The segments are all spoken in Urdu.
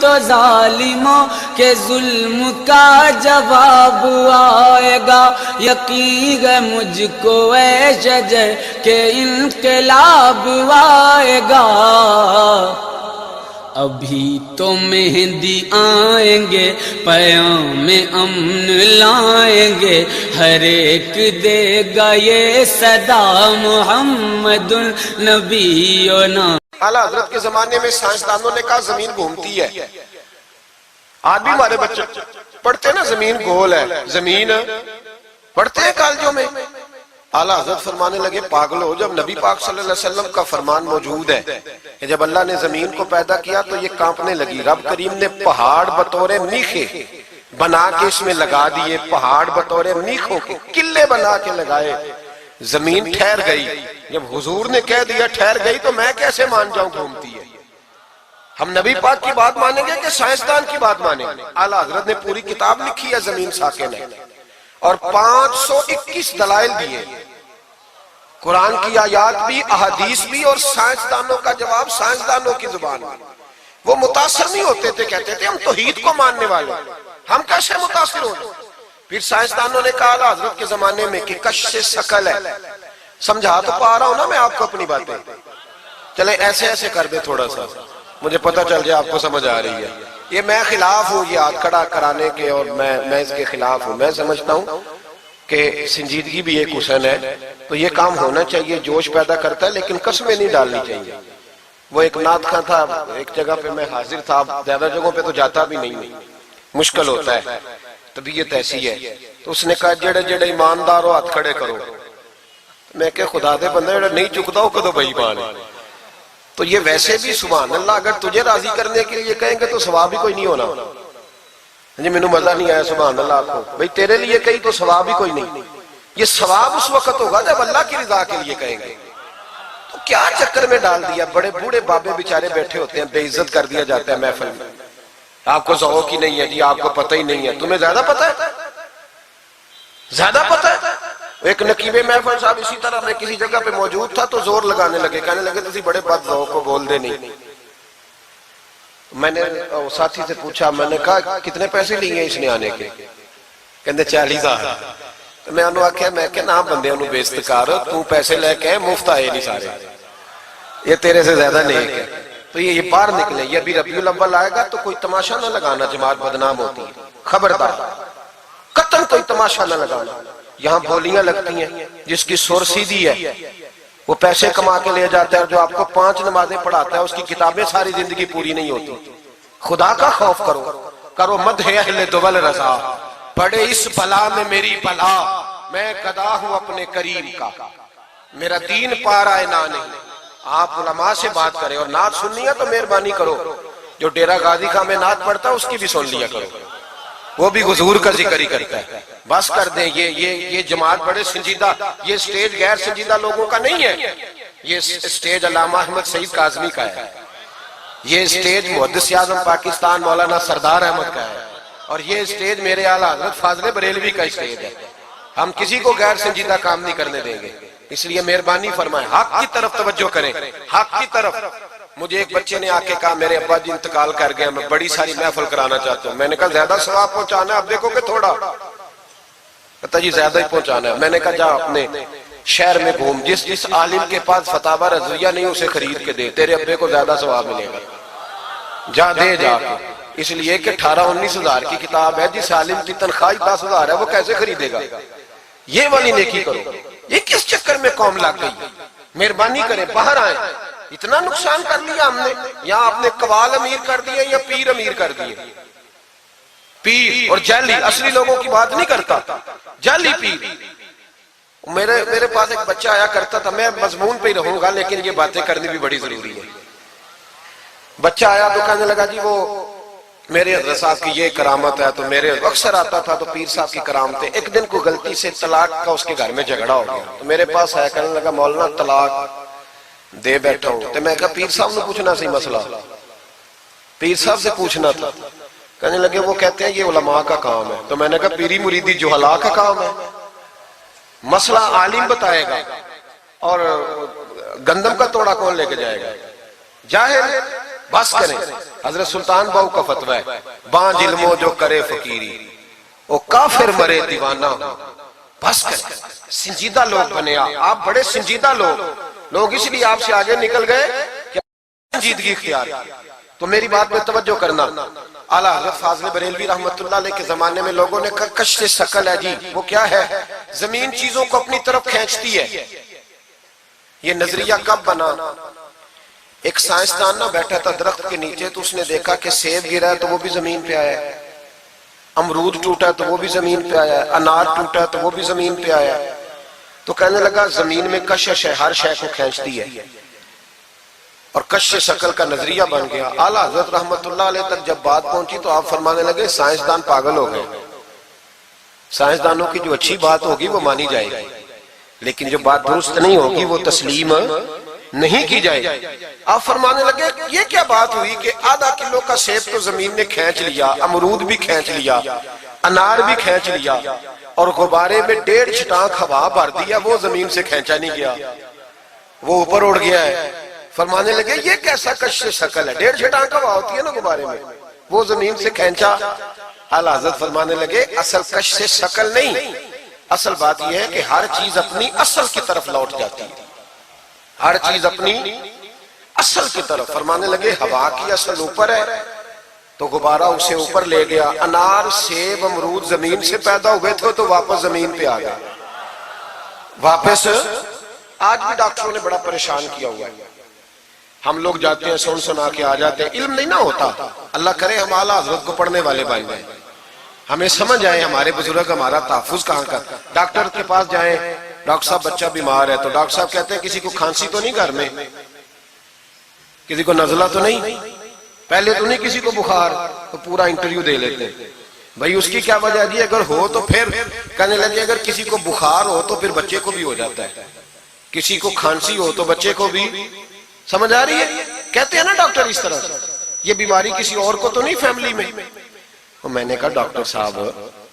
تو ظالموں کے ظلم کا جواب آئے گا، یقین ہے مجھ کو اے شجر کہ انقلاب آئے گا۔ ابھی تو مہدی آئیں گے، پیام امن لائیں گے، ہر ایک دے گا یہ صدا محمد النبینا۔ اعلیٰ حضرت کے زمانے میں سائنسدانوں نے کہا زمین گھومتی ہے، آج بھی ہمارے بچے پڑھتے ہیں نا زمین گول ہے، زمین پڑھتے ہیں کالجوں میں۔ اعلیٰ حضرت فرمانے لگے پاگلو، جب نبی پاک صلی اللہ علیہ وسلم کا فرمان موجود ہے کہ جب اللہ نے زمین کو پیدا کیا تو یہ کانپنے لگی، رب کریم نے پہاڑ بطور میخے بنا کے اس میں لگا دیے، پہاڑ بطور میخوں کے قلعے بنا کے لگائے، زمین ٹھہر گئی۔ جب حضور نے کہہ دیا ٹھہر گئی تو میں کیسے مان جاؤں گھومتی ہے؟ ہم نبی پاک کی بات مانیں گے کہ سائنسدان کی بات مانیں گے؟ اعلیٰ حضرت نے پوری کتاب لکھی ہے زمین ساکن ہے، اور 521 دلائل دیے، قرآن کی آیات بھی، احادیث بھی، اور سائنسدانوں کا جواب سائنسدانوں کی زبان میں۔ وہ متاثر نہیں ہوتے تھے، کہتے تھے ہم توحید کو ماننے والے، ہم کیسے متاثر ہوں؟ پھر سائنسدانوں نے کہا اعلیٰ حضرت کے زمانے میں کہ کشش ثقل ہے، سمجھا تو پا رہا ہوں نا میں آپ کو اپنی باتیں، چلیں ایسے ایسے کر دے تھوڑا سا، مجھے پتہ چل جائے آپ کو سمجھ آ رہی ہے۔ یہ میں خلاف ہوں یہ ہاتھ کھڑا کرانے کے، اور میں اس کے خلاف ہوں۔ میں سمجھتا ہوں کہ سنجیدگی بھی ایک حسن ہے، تو یہ کام ہونا چاہیے، جوش پیدا کرتا ہے، لیکن قسمیں نہیں ڈالنی چاہیے۔ وہ ایک نعت خواں تھا، ایک جگہ پہ میں حاضر تھا، زیادہ جگہوں پہ تو جاتا بھی نہیں، مشکل ہوتا ہے، طبیعت ایسی ہے۔ تو اس نے کہا جڑے جڑے ایماندار ہو ہاتھ کھڑے کرو۔ میں کہ خدا دے بندے جڑا نہیں چکتا ہو کدو بے ایمان ہے۔ تو یہ ویسے بھی سبحان اللہ اگر تجھے راضی کرنے کے لیے کہیں گے تو ثواب ہی کوئی نہیں ہونا۔ جی میں نے مزہ نہیں آیا سبحان اللہ آپ کو، بھئی تیرے لیے کہیں تو ثواب ہی کوئی نہیں۔ یہ ثواب اس وقت ہوگا جب اللہ کی رضا کے لیے کہیں گے۔ تو کیا چکر میں ڈال دیا، بڑے بوڑھے بابے بیچارے بیٹھے ہوتے ہیں، بے عزت کر دیا جاتا ہے محفل میں۔ آپ کو ذوق ہی نہیں ہے جی، آپ کو پتہ ہی نہیں ہے، تمہیں زیادہ پتہ ہے، زیادہ پتہ ہے۔ ایک نقیب محفل صاحب اسی طرح میں کسی جگہ پہ موجود تھا تو زور لگانے لگے، کہنے لگے تسی بڑے بد ذوق کو بول دے نہیں۔ میں نے ساتھی سے پوچھا، میں نے کہا کتنے پیسے لیے اس نے آنے کے؟ کہندے 40,000۔ تو میں انہوں آکھیا میں کہ نہ بندے انہوں بے استقار، تو پیسے لے کے مفت آئے نہیں سارے، یہ تیرے سے زیادہ نیک ہے۔ تو یہ باہر نکلے، یہ ابھی ربیع الاول آئے گا تو کوئی تماشا نہ لگانا، جماعت بدنام ہوتی ہے، خبردار قطعاً کوئی تماشا نہ لگانا۔ یہاں بولیاں لگتی ہیں، جس کی سر سیدھی ہے وہ پیسے کما کے لے جاتا ہے، اور جو آپ کو 5 نمازیں پڑھاتا ہے اس کی کتابیں ساری زندگی پوری نہیں ہوتی۔ خدا کا خوف کرو، کرو مدح اہل دول رضا، پڑے اس بلا میں میری بلا، میں گدا ہوں اپنے کریم کا، میرا دین پارا نہ نہیں۔ آپ علماء سے بات کریں، اور نعت سننی ہے تو مہربانی کرو، جو ڈیرہ غازی خان میں نعت پڑھتا ہے اس کی بھی سن لیا کرو، وہ بھی حضور کا ذکر ہی کرتا ہے۔ بس کر دیں، یہ جماعت بڑے سنجیدہ، یہ سٹیج غیر سنجیدہ لوگوں کا نہیں ہے، یہ سٹیج علامہ احمد سعید کاظمی کا ہے، یہ سٹیج محدث اعظم پاکستان مولانا سردار احمد کا ہے، اور یہ سٹیج میرے اعلیٰ حضرت فاضل بریلوی کا سٹیج ہے۔ ہم کسی کو غیر سنجیدہ کام نہیں کرنے دیں گے، اس لیے مہربانی فرمائیں، حق کی طرف توجہ کریں، حق کی طرف۔ مجھے ایک بچے نے آ کے کہا میرے ابا جی انتقال کر گئے، میں بڑی ساری محفل کرانا چاہتا ہوں۔ میں نے کہا زیادہ ثواب پہنچانا ہے، اب دیکھو کہ تھوڑا، کہتا جی زیادہ ہی پہنچانا ہے۔ میں نے کہا جا اپنے شہر میں گھوم، جس عالم کے پاس فتاوی رضویہ نہیں اسے خرید کے دے، تیرے ابے کو زیادہ ثواب ملے گا، جا دے جا کے۔ اس لیے کہ 18-19 ہزار کی کتاب ہے، جس عالم کی تنخواہ 10 ہزار ہے وہ کیسے خریدے گا؟ یہ والی نیکی کرو۔ یہ کس چکر میں قوم لگ گئی؟ مہربانی کریں، باہر آئیں، اتنا نقصان کر لیا ہم نے، یا آپ نے قوال امیر کر دیے یا پیر امیر کر دیے۔ پیر اور جعلی، اصلی لوگوں کی بات نہیں کرتا، جعلی پیر۔ میرے پاس ایک بچہ آیا کرتا تھا، میں مضمون پہ ہی رہوں گا لیکن یہ باتیں کرنی بھی بڑی ضروری ہے۔ بچہ آیا تو کہنے لگا جی وہ میرے حضرت صاحب کی یہ کرامت ہے، تو میرے اکثر آتا تھا تو پیر صاحب کی کرامتیں۔ ایک دن کو غلطی سے طلاق کا اس کے گھر میں جھگڑا ہو گیا، تو میرے پاس آیا، کہنے لگا مولانا طلاق دے بیٹھا ہوں۔ تو میں کہا پیر صاحب نے پوچھنا سی مسئلہ، پیر صاحب سے پوچھنا تھا۔ کہنے لگے وہ کہتے ہیں یہ علماء کا کام ہے۔ تو میں نے کہا پیری مریدی جہلاء کا کام ہے، مسئلہ عالم بتائے گا، اور گندم کا توڑا کون لے کے جائے گا؟ جاہل۔ بس کریں. حضرت سلطان باؤ کا فتویٰ ہے بانج علمو جو کرے فقیری وہ کافر مرے دیوانہ ہو. بس کریں. سنجیدہ لوگ بنے آپ بڑے سنجیدہ لوگ اس لیے آپ سے آگے نکل گئے کہ سنجیدگی اختیار. تو میری بات میں توجہ کرنا. اعلیٰ حضرت فاضل بریلوی رحمت اللہ علیہ کے زمانے میں لوگوں نے کہا کشف ثقل ہے جی. وہ کیا ہے؟ زمین چیزوں کو اپنی طرف کھینچتی ہے. یہ نظریہ کب بنا؟ ایک سائنسدان نہ بیٹھا تھا درخت کے نیچے تو اس نے دیکھا کہ سیب گرا ہے تو وہ بھی زمین پہ آیا ہے, امرود ٹوٹا ہے تو وہ بھی زمین پہ آیا ہے, انار ٹوٹا ہے تو وہ بھی زمین پہ آیا ہے. تو کہنے لگا زمین میں کشش ہے, ہر شے کو کھینچتی ہے, اور کشش ثقل کا نظریہ بن گیا. اعلیٰ حضرت رحمت اللہ علیہ تک جب بات پہنچی تو آپ فرمانے لگے سائنسدان پاگل ہو گئے. سائنسدانوں کی جو اچھی بات ہوگی وہ مانی جائے گی, لیکن جو بات درست نہیں ہوگی وہ تسلیم نہیں کی جائے گی. آپ فرمانے لگے یہ کیا بات ہوئی کہ آدھا کلو کا سیب تو زمین نے کھینچ لیا, امرود بھی کھینچ لیا, انار بھی کھینچ لیا, اور غبارے میں 1.5 چھٹانک ہوا بھر دیا, وہ زمین سے کھینچا نہیں گیا, وہ اوپر اڑ گیا ہے. فرمانے لگے یہ کیسا کشش ثقل ہے؟ 1.5 چھٹانک ہوا ہوتی ہے نا غبارے میں, وہ زمین سے کھینچا. اعلیٰ حضرت فرمانے لگے اصل کشش ثقل نہیں, اصل بات یہ ہے کہ ہر چیز اپنی اصل کی طرف لوٹ جاتی ہے, ہر چیز اپنی اصل کی طرف. فرمانے لگے ہوا کی اصل اوپر ہے تو غبارہ اسے اوپر لے گیا. انار سیب امرود زمین سے پیدا ہوئے تھے تو واپس زمین پہ آ گئے, واپس. آج بھی ڈاکٹروں نے بڑا پریشان کیا ہوا ہے. ہم لوگ جاتے ہیں سن سنا کے آ جاتے ہیں, علم نہیں نہ ہوتا. اللہ کرے ہم اعلیٰ حضرت کو پڑھنے والے بن جائیں, ہمیں سمجھ آئے ہمارے بزرگ ہمارا تحفظ کہاں کا. ڈاکٹر کے پاس جائیں, ڈاکٹر صاحب بچہ بیمار ہے تو ڈاکٹر صاحب کہتے ہیں کسی کو کھانسی تو نہیں گھر میں, کسی کو نزلہ تو نہیں, پہلے تو نہیں کسی کو بخار, تو پورا انٹرویو دے لیتے ہیں بھائی اس کی کیا وجہ جی, اگر ہو تو پھر کہنے لگے اگر کسی کو بخار ہو تو پھر بچے کو بھی ہو جاتا ہے, کسی کو کھانسی ہو تو بچے کو بھی. سمجھ آ رہی ہے؟ کہتے ہیں نا ڈاکٹر اس طرح سے, یہ بیماری کسی اور کو تو نہیں فیملی میں. تو میں نے کہا ڈاکٹر صاحب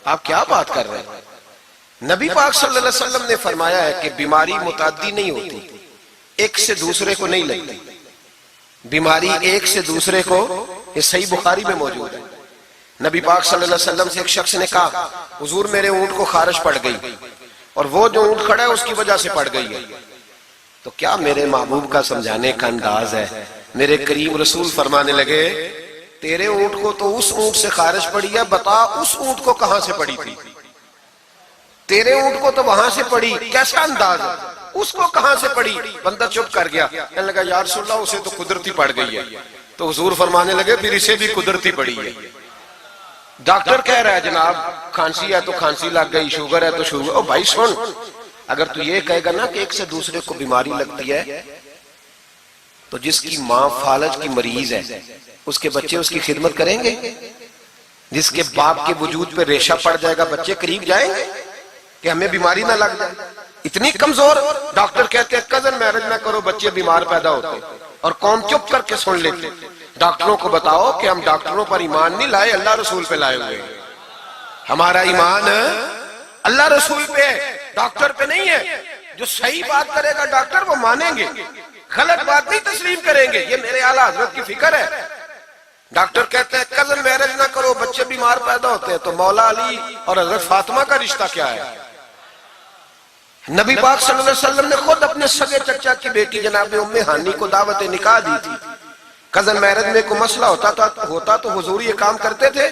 آپ کیا بات کر رہے ہیں؟ نبی پاک صلی اللہ علیہ وسلم نے فرمایا ہے کہ بیماری متعدی نہیں ہوتی, ایک سے دوسرے کو نہیں لگتی. بیماری ایک سے دوسرے کو, یہ صحیح بخاری میں موجود ہے. نبی پاک صلی اللہ علیہ وسلم سے ایک شخص نے کہا حضور میرے اونٹ کو خارش پڑ گئی, اور وہ جو اونٹ کھڑا ہے اس کی وجہ سے پڑ گئی ہے. تو کیا میرے محبوب کا سمجھانے کا انداز ہے؟ میرے کریم رسول فرمانے لگے تیرے اونٹ کو تو اس اونٹ سے خارش پڑی ہے, بتا اس اونٹ کو کہاں سے پڑی تھی؟ تیرے اونٹ کو تو وہاں سے پڑی, کیسا انداز ہے, اس کو کہاں سے پڑی؟ بندہ چپ کر گیا, کہنے لگا یا رسول اللہ اسے تو قدرتی پڑ گئی ہے. تو حضور فرمانے لگے پھر اسے بھی قدرتی پڑی ہے. ڈاکٹر کہہ رہا ہے جناب کھانسی ہے تو کھانسی لگ گئی, شوگر ہے تو شوگر. او بھائی سن, اگر تو یہ کہے گا نا کہ ایک سے دوسرے کو بیماری لگتی ہے, تو جس کی ماں فالج کی مریض ہے اس کے بچے اس کی خدمت کریں گے؟ جس کے باپ کے وجود پہ ریشہ پڑ جائے گا بچے قریب جائیں گے کہ ہمیں بیماری نہ لگ جائے؟ اتنی کمزور. ڈاکٹر کہتے ہیں کزن میرج نہ کرو, بچے بیمار پیدا ہوتے, اور قوم چپ کر کے سن لیتے. ڈاکٹروں کو بتاؤ کہ ہم ڈاکٹروں پر ایمان نہیں لائے, اللہ رسول پہ لائے ہوئے. ہمارا ایمان اللہ رسول پہ ہے, ڈاکٹر پہ نہیں ہے. جو صحیح بات کرے گا ڈاکٹر وہ مانیں گے, غلط بات نہیں تسلیم کریں گے. یہ میرے اعلیٰ حضرت کی فکر ہے. ڈاکٹر کہتے ہیں کزن میرج نہ کرو, بچے بیمار پیدا ہوتے ہیں. تو مولا علی اور حضرت فاطمہ کا رشتہ کیا ہے؟ نبی پاک صلی اللہ علیہ وسلم نے خود اپنے سگے چچا کی بیٹی جناب ام ہانی کو دعوت نکاح دی تھی. کزن میرج میں کوئی مسئلہ ہوتا تو حضور یہ کام کرتے تھے.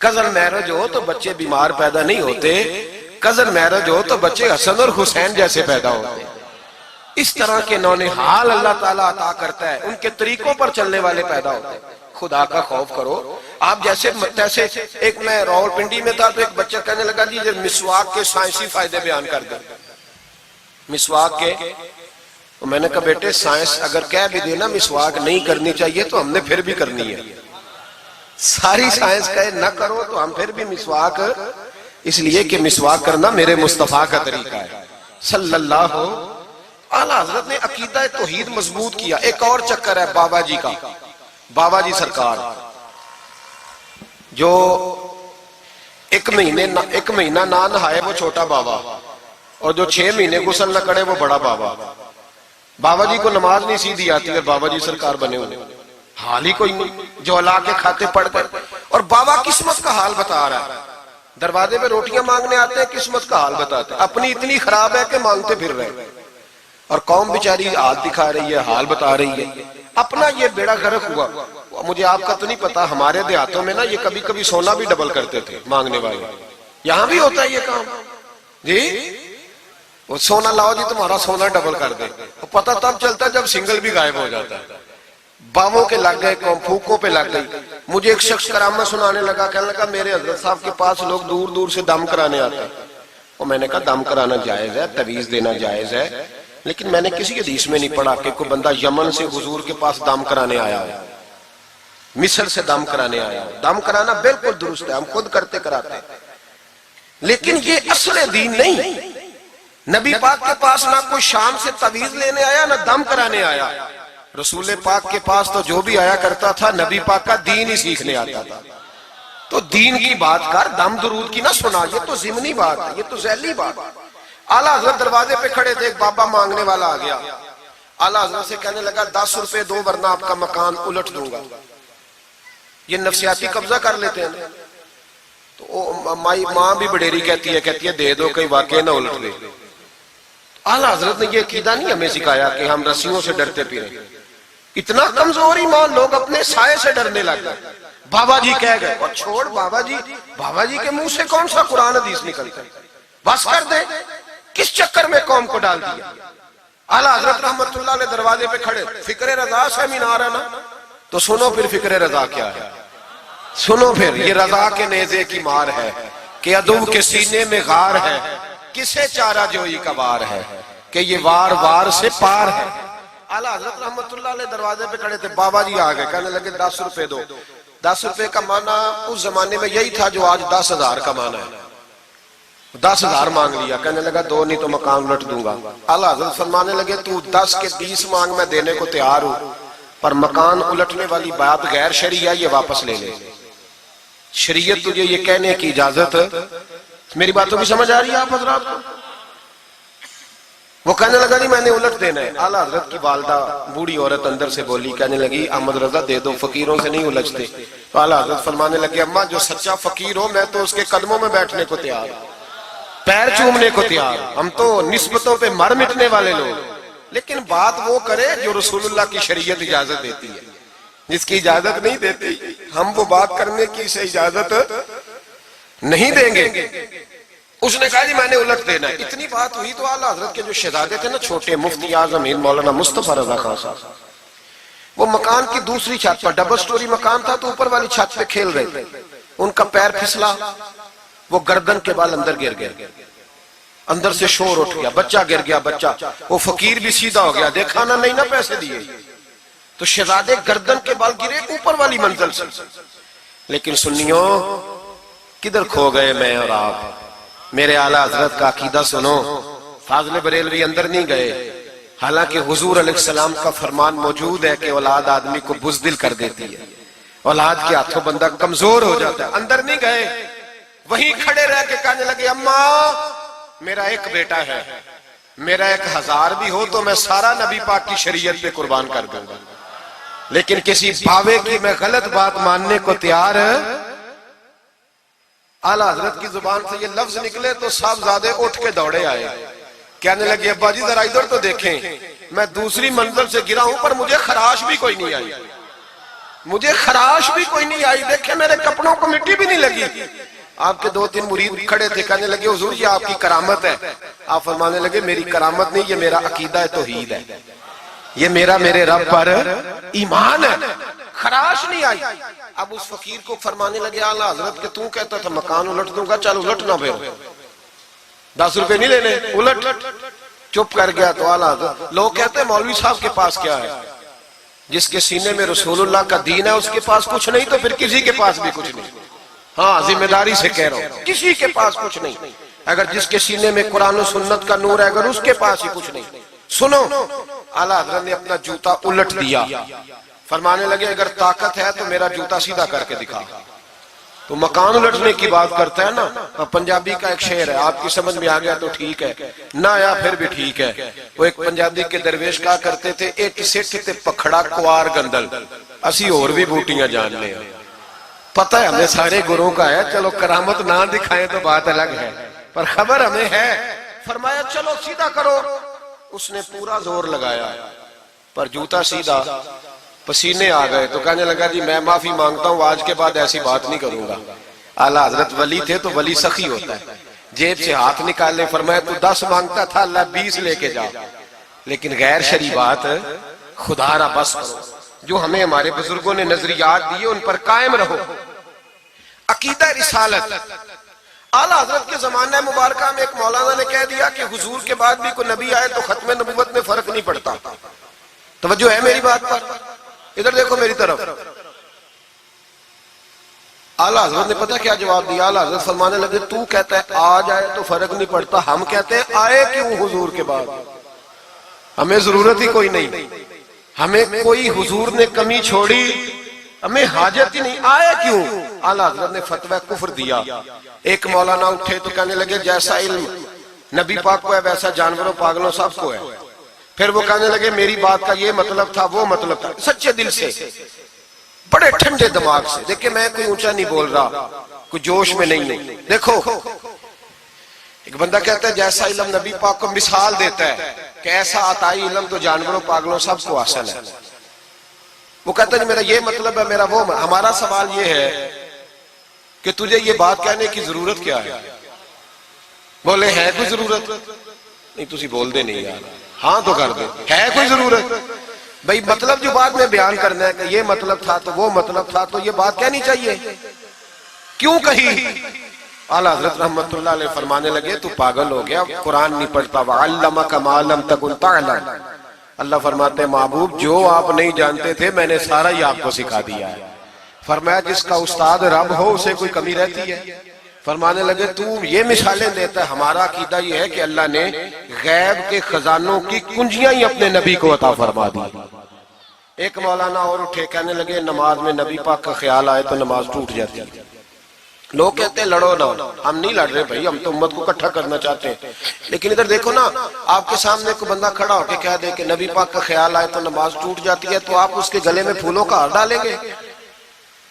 کزن میرج ہو تو بچے بیمار پیدا نہیں ہوتے, کزن میرج ہو تو بچے حسن اور حسین جیسے پیدا ہوتے. اس طرح کے نونہال اللہ تعالیٰ عطا کرتا ہے, ان کے طریقوں پر چلنے والے پیدا ہوتے ہیں. خدا کا خوف کرو. آپ جیسے ایک میں راول پنڈی میں تھا تو ایک بچہ کہنے لگا جی مسواک کے سائنسی فائدے بیان کر دیں, مسواک کے. تو میں نے کہا بیٹے سائنس اگر کہہ بھی دینا مسواک نہیں کرنی چاہیے تو ہم نے پھر بھی کرنی ہے. ساری سائنس کہے نہ کرو تو ہم پھر بھی مسواک, اس لیے کہ مسواک کرنا میرے مصطفیٰ کا طریقہ ہے صلی اللہ. اعلیٰ حضرت نے عقیدہ توحید مضبوط کیا. ایک اور چکر ہے بابا جی کا, بابا جی سرکار جو ایک مہینہ نہ نہائے وہ چھوٹا بابا, اور جو 6 مہینے غسل نہ کرے وہ بڑا بابا. بابا جی کو نماز نہیں سیدھی آتی اور بابا جی سرکار بنے ہوئے. حال ہی کوئی نہیں جو لا کے کھاتے پڑ گئے. اور بابا قسمت کا حال بتا رہا ہے. دروازے پہ روٹیاں مانگنے آتے ہیں, قسمت کا حال بتاتے ہیں. اپنی اتنی خراب ہے کہ مانگتے پھر رہے ہیں, اور قوم بیچاری حال دکھا رہی ہے, حال بتا رہی ہے. اپنا یہ بیڑا غرق ہوا. مجھے آپ کا تو نہیں پتا, ہمارے دیہاتوں میں نا یہ کبھی کبھی سونا بھی ڈبل کرتے تھے مانگنے والے. یہاں بھی ہوتا ہے یہ کام جی, وہ سونا لاؤ جی تمہارا سونا ڈبل کر دے. پتہ تب چلتا ہے جب سنگل بھی غائب ہو جاتا ہے. باووں کے لگ گئے, پھوکوں پہ لگ گئی. مجھے ایک شخص کرامت سنانے لگا, کہنے لگا میرے حضرت صاحب کے پاس لوگ دور دور سے دم کرانے آتے ہیں. اور میں نے کہا دم کرانا جائز ہے, تویز دینا جائز ہے, لیکن میں نے کسی حدیث میں نہیں پڑھا کہ کوئی بندہ یمن سے حضور کے پاس دم کرانے آیا ہے, مصر سے دم کرانے آیا ہے. دم کرانا بالکل درست ہے, ہم خود کرتے کراتے ہیں, لیکن یہ اصل دین نہیں. نبی پاک کے پاس نہ کوئی شام سے تویز لینے آیا, نہ دم کرانے آیا. رسول پاک کے پاس تو جو بھی آیا کرتا تھا نبی پاک کا دین ہی سیکھنے آتا تھا. تو دین کی بات کر, دم درود کی نہ سنا, یہ تو ضمنی بات ہے, یہ تو ذیلی بات ہے. اعلیٰ حضرت دروازے پہ کھڑے تھے, ایک بابا مانگنے والا آ گیا. اعلیٰ حضرت سے کہنے لگا 10 روپے دو ورنہ آپ کا مکان الٹ دوں گا. یہ نفسیاتی قبضہ کر لیتے ہیں. تو ماں بھی بڑیری کہتی ہے دے دو کہیں واقعی نہ الٹ دے. اعلیٰ حضرت نے یہ عقیدہ نہیں ہمیں سکھایا کہ ہم رسیوں سے ڈرتے پھریں. اتنا کمزور ایمان, لوگ اپنے سائے سے ڈرنے لگ گئے. بابا جی کہہ گئے, اور چھوڑ بابا جی کے منہ سے کون سا قرآن حدیث نکلتا ہے, بس کر دے. کس چکر میں قوم کو ڈال دیا. اعلیٰ حضرت رحمت اللہ علیہ دروازے پہ کھڑے, فکر رضا سے مینار ہے نا, تو سنو پھر فکر رضا کیا ہے. سنو پھر, یہ رضا کے نیزے کی مار ہے کہ عدو کے سینے میں غار ہے, کسے چارہ جوئی کا وار ہے کہ یہ وار وار سے پار ہے. اعلیٰ حضرت رحمت اللہ علیہ دروازے پہ کھڑے تھے, بابا جی آ گئے, کہنے لگے 10 روپے دو. 10 روپے کا معنی اس زمانے میں یہی تھا جو آج 10,000 کا معنی ہے. 10,000 مانگ لیا, کہنے لگا 2 نہیں تو مکان الٹ دوں گا. اعلیٰ حضرت فرمانے لگے تو 10 کے 20 مانگ, میں دینے کو تیار ہوں, پر مکان الٹنے والی بات غیر شرعی ہے, یہ واپس لے لے. شریعت تجھے یہ کہنے کی اجازت, میری باتوں کی سمجھ آ رہی ہے آپ حضرات کو؟ وہ کہنے لگا جی میں نے الٹ دینا ہے. اعلیٰ حضرت کی والدہ بوڑھی عورت اندر سے بولی, کہنے لگی احمد رضا دے دو, فقیروں سے نہیں الجھتے. تو اعلیٰ حضرت فرمانے لگے اماں جو سچا فقیر ہو میں تو اس کے قدموں میں بیٹھنے کو تیار, پیر چومنے کو تیار. ہم تو نسبتوں پہ مر مٹنے والے لوگ, لیکن بات وہ کرے جو رسول اللہ کی شریعت اجازت دیتی ہے. جس کی اجازت نہیں دیتی ہم وہ بات کرنے کی اسے اجازت نہیں دیں گے. اس نے کہا جی میں نے الٹ دینا ہے. اتنی بات ہوئی تو اعلیٰ حضرت کے جو شہزادے تھے نا چھوٹے, مفتی اعظم ہند مولانا مصطفیٰ رضا خان صاحب, وہ مکان کی دوسری چھت پر, ڈبل سٹوری مکان تھا تو اوپر والی چھت پہ کھیل رہے تھے. ان کا پیر پھسلا, وہ گردن کے بال اندر گر گئے, اندر سے شور اٹھ گیا, بچہ گر گیا. بچہ وہ فقیر بھی سیدھا ہو گیا, دیکھا نہ نہیں نہ پیسے دیے. تو شہزادے گردن کے بال گرے اوپر والی منزل سے. لیکن سنیوں کدھر کھو گئے میں اور آپ. میرے اعلیٰ حضرت کا عقیدہ سنو, فاضل بریلوی اندر نہیں گئے, حالانکہ حضور علیہ السلام کا فرمان موجود ہے کہ اولاد آدمی کو بزدل کر دیتی ہے, اولاد کے ہاتھوں بندہ کمزور ہو جاتا ہے. اندر نہیں گئے, وہیں کھڑے رہ کے کہنے لگے اماں میرا ایک بیٹا ہے, میرا 1000 بھی ہو تو میں سارا نبی پاک کی شریعت پہ قربان کر دوں گا, لیکن کسی بھاوے کی میں غلط بات ماننے کو تیار. اعلیٰ حضرت کی زبان سے یہ لفظ نکلے تو صاحبزادے اٹھ کے دوڑے آئے, کہنے لگے ابا جی ذرا ادھر تو دیکھیں, میں دوسری منزل سے گرا ہوں پر مجھے خراش بھی کوئی نہیں آئی, مجھے خراش بھی کوئی نہیں آئی. دیکھیں میرے کپڑوں کو مٹی بھی نہیں لگی. آپ کے 2-3 مرید کھڑے تھے, کہنے لگے حضور یہ آپ کی کرامت ہے. آپ فرمانے لگے میری کرامت نہیں, یہ میرا عقیدہ توحید ہے, یہ میرے رب پر ایمان ہے, خراش نہیں آئی. اب اس فقیر کو فرمانے لگے اعلیٰ حضرت کہ تو کہتا تھا مکان الٹ دوں گا, چل الٹ نہ پھر, 10 روپے نہیں لینے, الٹ. چپ کر گیا. تو اعلیٰ حضرت, لوگ کہتے ہیں مولوی صاحب کے پاس کیا ہے, جس کے سینے میں رسول اللہ کا دین ہے اس کے پاس کچھ نہیں تو پھر کسی کے پاس بھی کچھ نہیں. ہاں ذمہ داری سے کہہ رہا ہوں, کسی کے پاس کچھ نہیں. اگر جس کے سینے میں قرآن و سنت کا نور ہے اگر اس کے پاس ہی کچھ نہیں. سنو, اعلیٰ حضرت نے اپنا جوتا الٹ دیا, فرمانے لگے اگر طاقت ہے تو میرا جوتا سیدھا کر کے دکھا. تو مکان الٹنے کی بات کرتا ہے نا. پنجابی کا ایک شعر ہے, آپ کی سمجھ میں آ گیا تو ٹھیک ہے, نہ آیا پھر بھی ٹھیک ہے. وہ ایک پنجابی کے درویش کہا کرتے تھے, ایک سٹھ تے پکھڑا کوار گندل, اسی اور بھی بوٹیاں جان لیں. پتہ ہے ہمیں سارے گروہوں کا ہے, چلو کرامت نہ دکھائیں تو بات الگ ہے, پر خبر ہمیں ہے. فرمایا چلو سیدھا کرو. اس نے پورا زور لگایا پر جوتا سیدھا, پسینے آ گئے تو کہنے لگا جی میں معافی مانگتا ہوں, آج کے بعد ایسی بات نہیں کروں گا. اعلیٰ حضرت ولی تھے تو ولی سخی ہوتا ہے, جیب سے ہاتھ نکالے. فرمایا تو 10 مانگتا تھا, اللہ 20 لے کے جا, لیکن غیر شرعی بات خدا را بس کرو. جو ہمیں ہمارے بزرگوں نے نظریات دیے ان پر قائم رہو. عقیدہ رسالت. اعلیٰ حضرت کے زمانہ مبارکہ میں ایک مولانا نے کہہ دیا کہ حضور کے بعد بھی کوئی نبی آئے تو ختم نبوت میں فرق نہیں پڑتا. توجہ ہے میری بات پر؟ ادھر دیکھو میری طرف. اعلیٰ حضرت نے پتہ کیا جواب دیا؟ اعلیٰ حضرت فرمانے لگے تو کہتا ہے آ جائے تو فرق نہیں پڑتا, ہم کہتے ہیں آئے کیوں حضور کے بعد؟ ہمیں ضرورت ہی کوئی نہیں, ہمیں کوئی حضور نے کمی چھوڑی, ہمیں حاجت ہی نہیں, آئے کیوں؟ اعلیٰ حضرت نے فتویٰ کفر دیا. ایک مولانا اٹھے تو کہنے لگے جیسا علم نبی پاک کو ہے ویسا جانوروں پاگلوں سب کو ہے. پھر وہ کہنے لگے میری بات کا یہ مطلب تھا وہ مطلب تھا, سچے دل سے, بڑے ٹھنڈے دماغ سے. دیکھیں میں کوئی اونچا نہیں بول رہا, کوئی جوش میں نہیں ہوں. دیکھو ایک بندہ کہتا ہے جیسا علم نبی پاک کو مثال دیتا ہے کہ ایسا عطائی علم تو جانوروں پاگلوں سب کو حاصل ہے. وہ کہتا ہے میرا یہ مطلب ہے, میرا وہ. ہمارا سوال یہ ہے کہ تجھے یہ بات کہنے کی ضرورت کیا ہے؟ بولے ہے کوئی ضرورت؟ نہیں تسی بول دے نہیں یار, ہاں تو کر دے, ہے کوئی ضرورت؟ بھئی مطلب جو بات میں بیان کرنا ہے کہ یہ مطلب تھا تو وہ مطلب تھا, تو یہ بات کہنی چاہیے, کیوں کہی؟ اعلیٰ حضرت رحمت اللہ علیہ فرمانے لگے تو پاگل ہو گیا, قرآن نہیں پڑھتا. وَعَلَّمَكَ مَا لَمْ تَكُنْ تَعْلَمْ. اللہ فرماتے ہیں محبوب جو آپ نہیں جانتے تھے میں نے سارا ہی آپ کو سکھا دیا ہے. فرمایا جس کا استاد رب ہو اسے کوئی کمی رہتی ہے؟ فرمانے لگے تو یہ مثالیں دیتا ہے, ہمارا عقیدہ یہ ہے کہ اللہ نے غیب کے خزانوں کی کنجیاں ہی اپنے نبی کو عطا فرما دی. ایک مولانا اور اٹھے, کہنے لگے نماز میں نبی پاک کا خیال آئے تو نماز ٹوٹ جاتی ہے. لوگ کہتے ہیں لڑو نہ, ہم نہیں لڑ رہے بھائی, ہم تو امت کو اکٹھا کرنا چاہتے ہیں. لیکن ادھر دیکھو نا, آپ کے سامنے کوئی بندہ کھڑا ہو کے کہہ دے کہ نبی پاک کا خیال آئے تو نماز ٹوٹ جاتی ہے, تو آپ اس کے گلے میں پھولوں کا ہار ڈالیں گے؟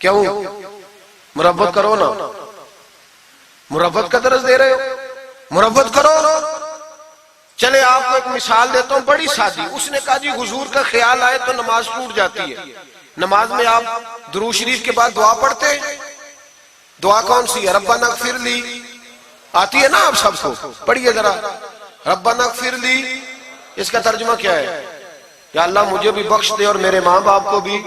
کیوں؟ مربت کرو نا, مربت کا درس دے رہے ہو, مربت کرو. چلے آپ کو ایک مثال دیتا ہوں بڑی سادی. اس نے کہا جی حضور کا خیال آئے تو نماز ٹوٹ جاتی ہے. نماز میں آپ درود شریف کے بعد دعا پڑھتے ہیں, دعا کون سی ہے؟ ربنا اغفر لی, آتی ہے نا آپ سب کو, پڑھیے ذرا ربنا اغفر لی. اس کا ترجمہ کیا ہے؟ یا اللہ مجھے بھی بخش دے اور میرے ماں باپ کو بھی.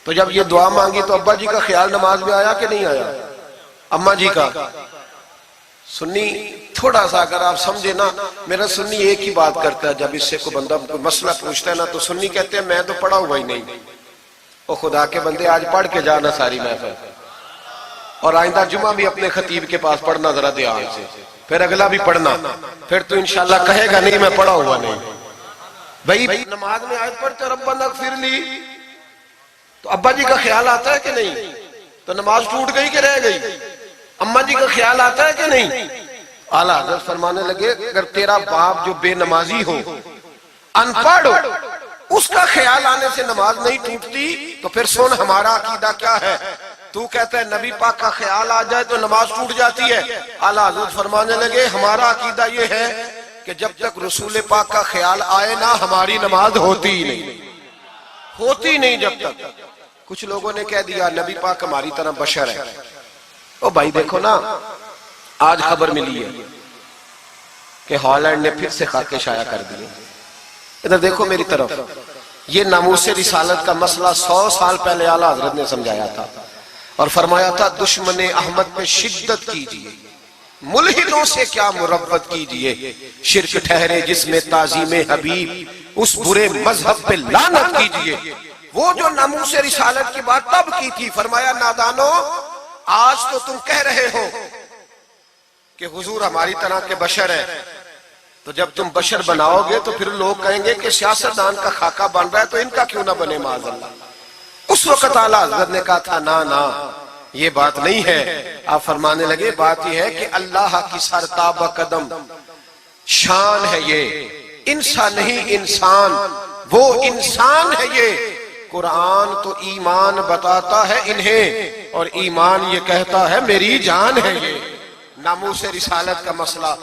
تو جب یہ دعا مانگی تو ابا جی کا خیال نماز میں آیا کہ نہیں آیا؟ اماں جی کا. سنی تھوڑا سا اگر آپ سمجھے نا, میرا سنی ایک ہی بات کرتا ہے, جب اس سے کوئی بندہ کوئی مسئلہ پوچھتا ہے نا تو سنی کہتے ہیں میں تو پڑھا ہوا ہی نہیں. او خدا کے بندے آج پڑھ کے جانا ساری محفل, اور آئندہ جمعہ بھی اپنے خطیب کے پاس پڑھنا ذرا دھیان سے, پھر اگلا بھی پڑھنا, پھر تو انشاءاللہ کہے گا نہیں میں پڑھا ہوا نہیں. بھئی نماز میں آیت پڑھتے ربنا اغفر لی, تو ابا جی کا خیال آتا ہے کہ نہیں؟ تو نماز ٹوٹ گئی کہ رہ گئی؟ اماں جی کا خیال آتا ہے کہ نہیں؟ اعلیٰ حضرت فرمانے لگے اگر تیرا باپ جو بے نمازی ہو, ان پڑھ ہو, اس کا خیال آنے سے نماز نہیں ٹوٹتی, تو پھر سن ہمارا عقیدہ کیا ہے. تو کہتا ہے نبی پاک کا خیال آ جائے تو نماز ٹوٹ جاتی ہے. اعلیٰ حضرت فرمانے لگے ہمارا عقیدہ یہ ہے کہ جب تک رسول پاک کا خیال آئے نا ہماری نماز ہوتی ہی نہیں, ہوتی نہیں جب تک. کچھ لوگوں نے کہہ دیا نبی پاک ہماری طرح بشر ہے. او بھائی دیکھو نا, آج خبر ملی ہے کہ ہالینڈ نے پھر سے خاکے شائع کر دیے. ادھر دیکھو میری طرف, یہ ناموس رسالت کا مسئلہ 100 سال پہلے اعلیٰ حضرت نے سمجھایا تھا اور فرمایا تھا دشمن احمد پہ شدت کیجئے, ملحدوں سے کیا مربت کیجئے, شرک ٹھہرے جس میں تعظیم حبیب, اس برے مذہب پہ لعنت کیجئے. وہ جو ناموس رسالت کی بات تب کی تھی, فرمایا نادانو آج تو تم کہہ رہے ہو کہ حضور ہماری طرح کے بشر ہیں, تو جب تم بشر بناؤ گے تو پھر لوگ کہیں گے کہ سیاستدان کا خاکہ بن رہا ہے تو ان کا کیوں نہ بنے معاذ اللہ. اس وقت اعلیٰ حضرت نے کہا تھا نا یہ بات نہیں ہے. آپ فرمانے لگے بات یہ ہے کہ اللہ کی سرتاب قدم شان ہے یہ، انسان نہیں انسان، وہ انسان ہے یہ. قرآن تو ایمان بتاتا ہے انہیں، اور ایمان یہ کہتا ہے میری جان ہے یہ. ناموس رسالت کا مسئلہ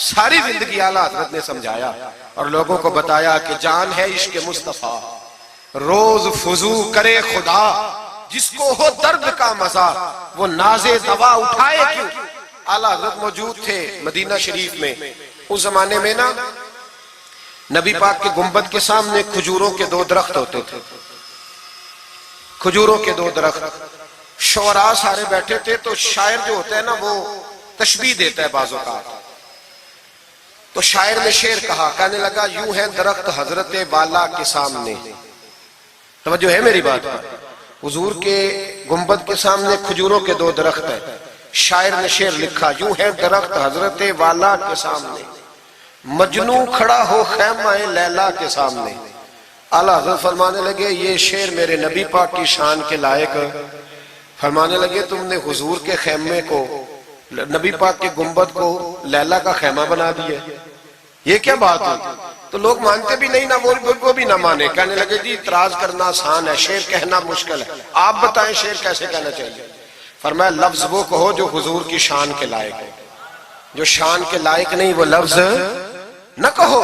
ساری زندگی اعلیٰ حضرت نے سمجھایا اور لوگوں کو بتایا کہ جان ہے عشق مصطفیٰ. روز فضو کرے خدا جس کو ہو درد کا مزہ، وہ ناز دوا اٹھائے کیوں. اعلیٰ حضرت موجود تھے مدینہ شریف میں. اس زمانے میں نا نبی پاک کے گنبد کے سامنے کھجوروں کے 2 درخت ہوتے تھے. کھجوروں کے 2 درخت. شعراء سارے بیٹھے تھے تو شاعر جو ہوتا ہے نا وہ تشبیہ دیتا ہے بعض اوقات. تو شاعر نے شعر کہا، کہنے لگا یوں ہے درخت حضرت والا کے سامنے. توجہ ہے میری بات پر. حضور کے گنبد کے سامنے کھجوروں کے 2 درخت ہیں. شاعر نے شعر لکھا، یوں ہے درخت حضرت والا کے سامنے، مجنو کھڑا ہو خیمہ لیلا کے سامنے. اعلیٰ حضرت فرمانے لگے یہ شعر میرے نبی پاک کی شان کے لائق. فرمانے لگے تم نے حضور کے خیمے کو، نبی پاک کے گنبد کو لیلا کا خیمہ بنا دیا. یہ کیا بات ہوئی؟ تو لوگ مانتے بھی نہیں، نہ وہ بھی نہ مانے. کہنے لگے جی اعتراض کرنا آسان ہے، شعر کہنا مشکل ہے، آپ بتائیں شعر کیسے کہنا چاہیے. فرمایا لفظ وہ کہو جو حضور کی شان کے لائق ہے، جو شان کے لائق نہیں وہ لفظ نہ کہو.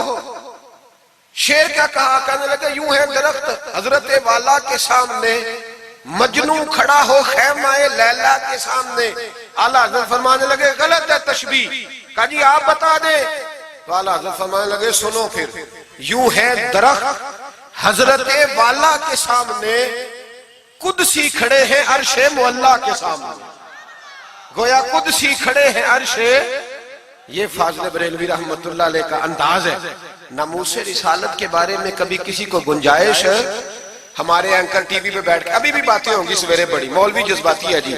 شعر کیا کہا؟ کہنے لگے یوں ہے درخت حضرت والا کے سامنے، مجنو کھڑا ہو خیمہ لیلا کے سامنے. اعلیٰ حضرت فرمانے لگے غلط ہے تشبیہ. کہا جی آپ بتا دیں. تو اعلیٰ حضرت فرمانے لگے سنو پھر، یوں ہے درخت حضرت والا کے سامنے، قدسی کھڑے ہیں عرش معلا کے سامنے. گویا قدسی کھڑے ہیں عرش. یہ فاضل بریلوی رحمت اللہ علیہ کا انداز ہے. ناموس رسالت کے بارے میں کبھی کسی کو گنجائش، ہمارے اینکر ٹی وی پہ بیٹھ کے ابھی بھی باتیں ہوں گی سویرے بڑی، مولوی جذباتی ہے جی،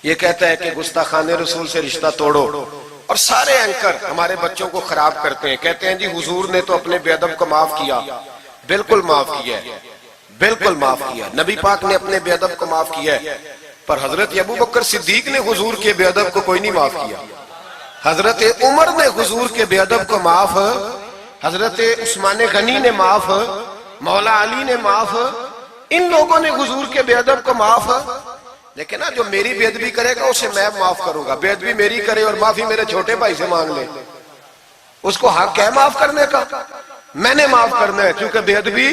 یہ کہتا ہے کہ گستاخان رسول سے رشتہ توڑو، اور سارے اینکر ہمارے بچوں کو خراب کرتے ہیں. کہتے ہیں جی حضور نے تو اپنے بے ادب کو معاف کیا. بالکل معاف کیا ہے، بالکل معاف کیا. نبی پاک نے اپنے بے ادب کو معاف کیا ہے، پر حضرت ابو بکر صدیق نے حضور کے بے ادب کو کوئی نہیں معاف کیا. حضرت عمر نے حضور کے بے ادب کو معاف، حضرت عثمان غنی نے معاف، مولا علی نے معاف. ان لوگوں نے حضور کے بے ادب کو معاف. لیکن نا جو میری بے ادبی کرے گا اسے میں معاف کروں گا. بے ادبی میری کرے اور معافی میرے چھوٹے بھائی سے مانگ لے، اس کو حق ہے معاف کرنے کا؟ میں نے معاف کرنا ہے، کیونکہ بے ادبی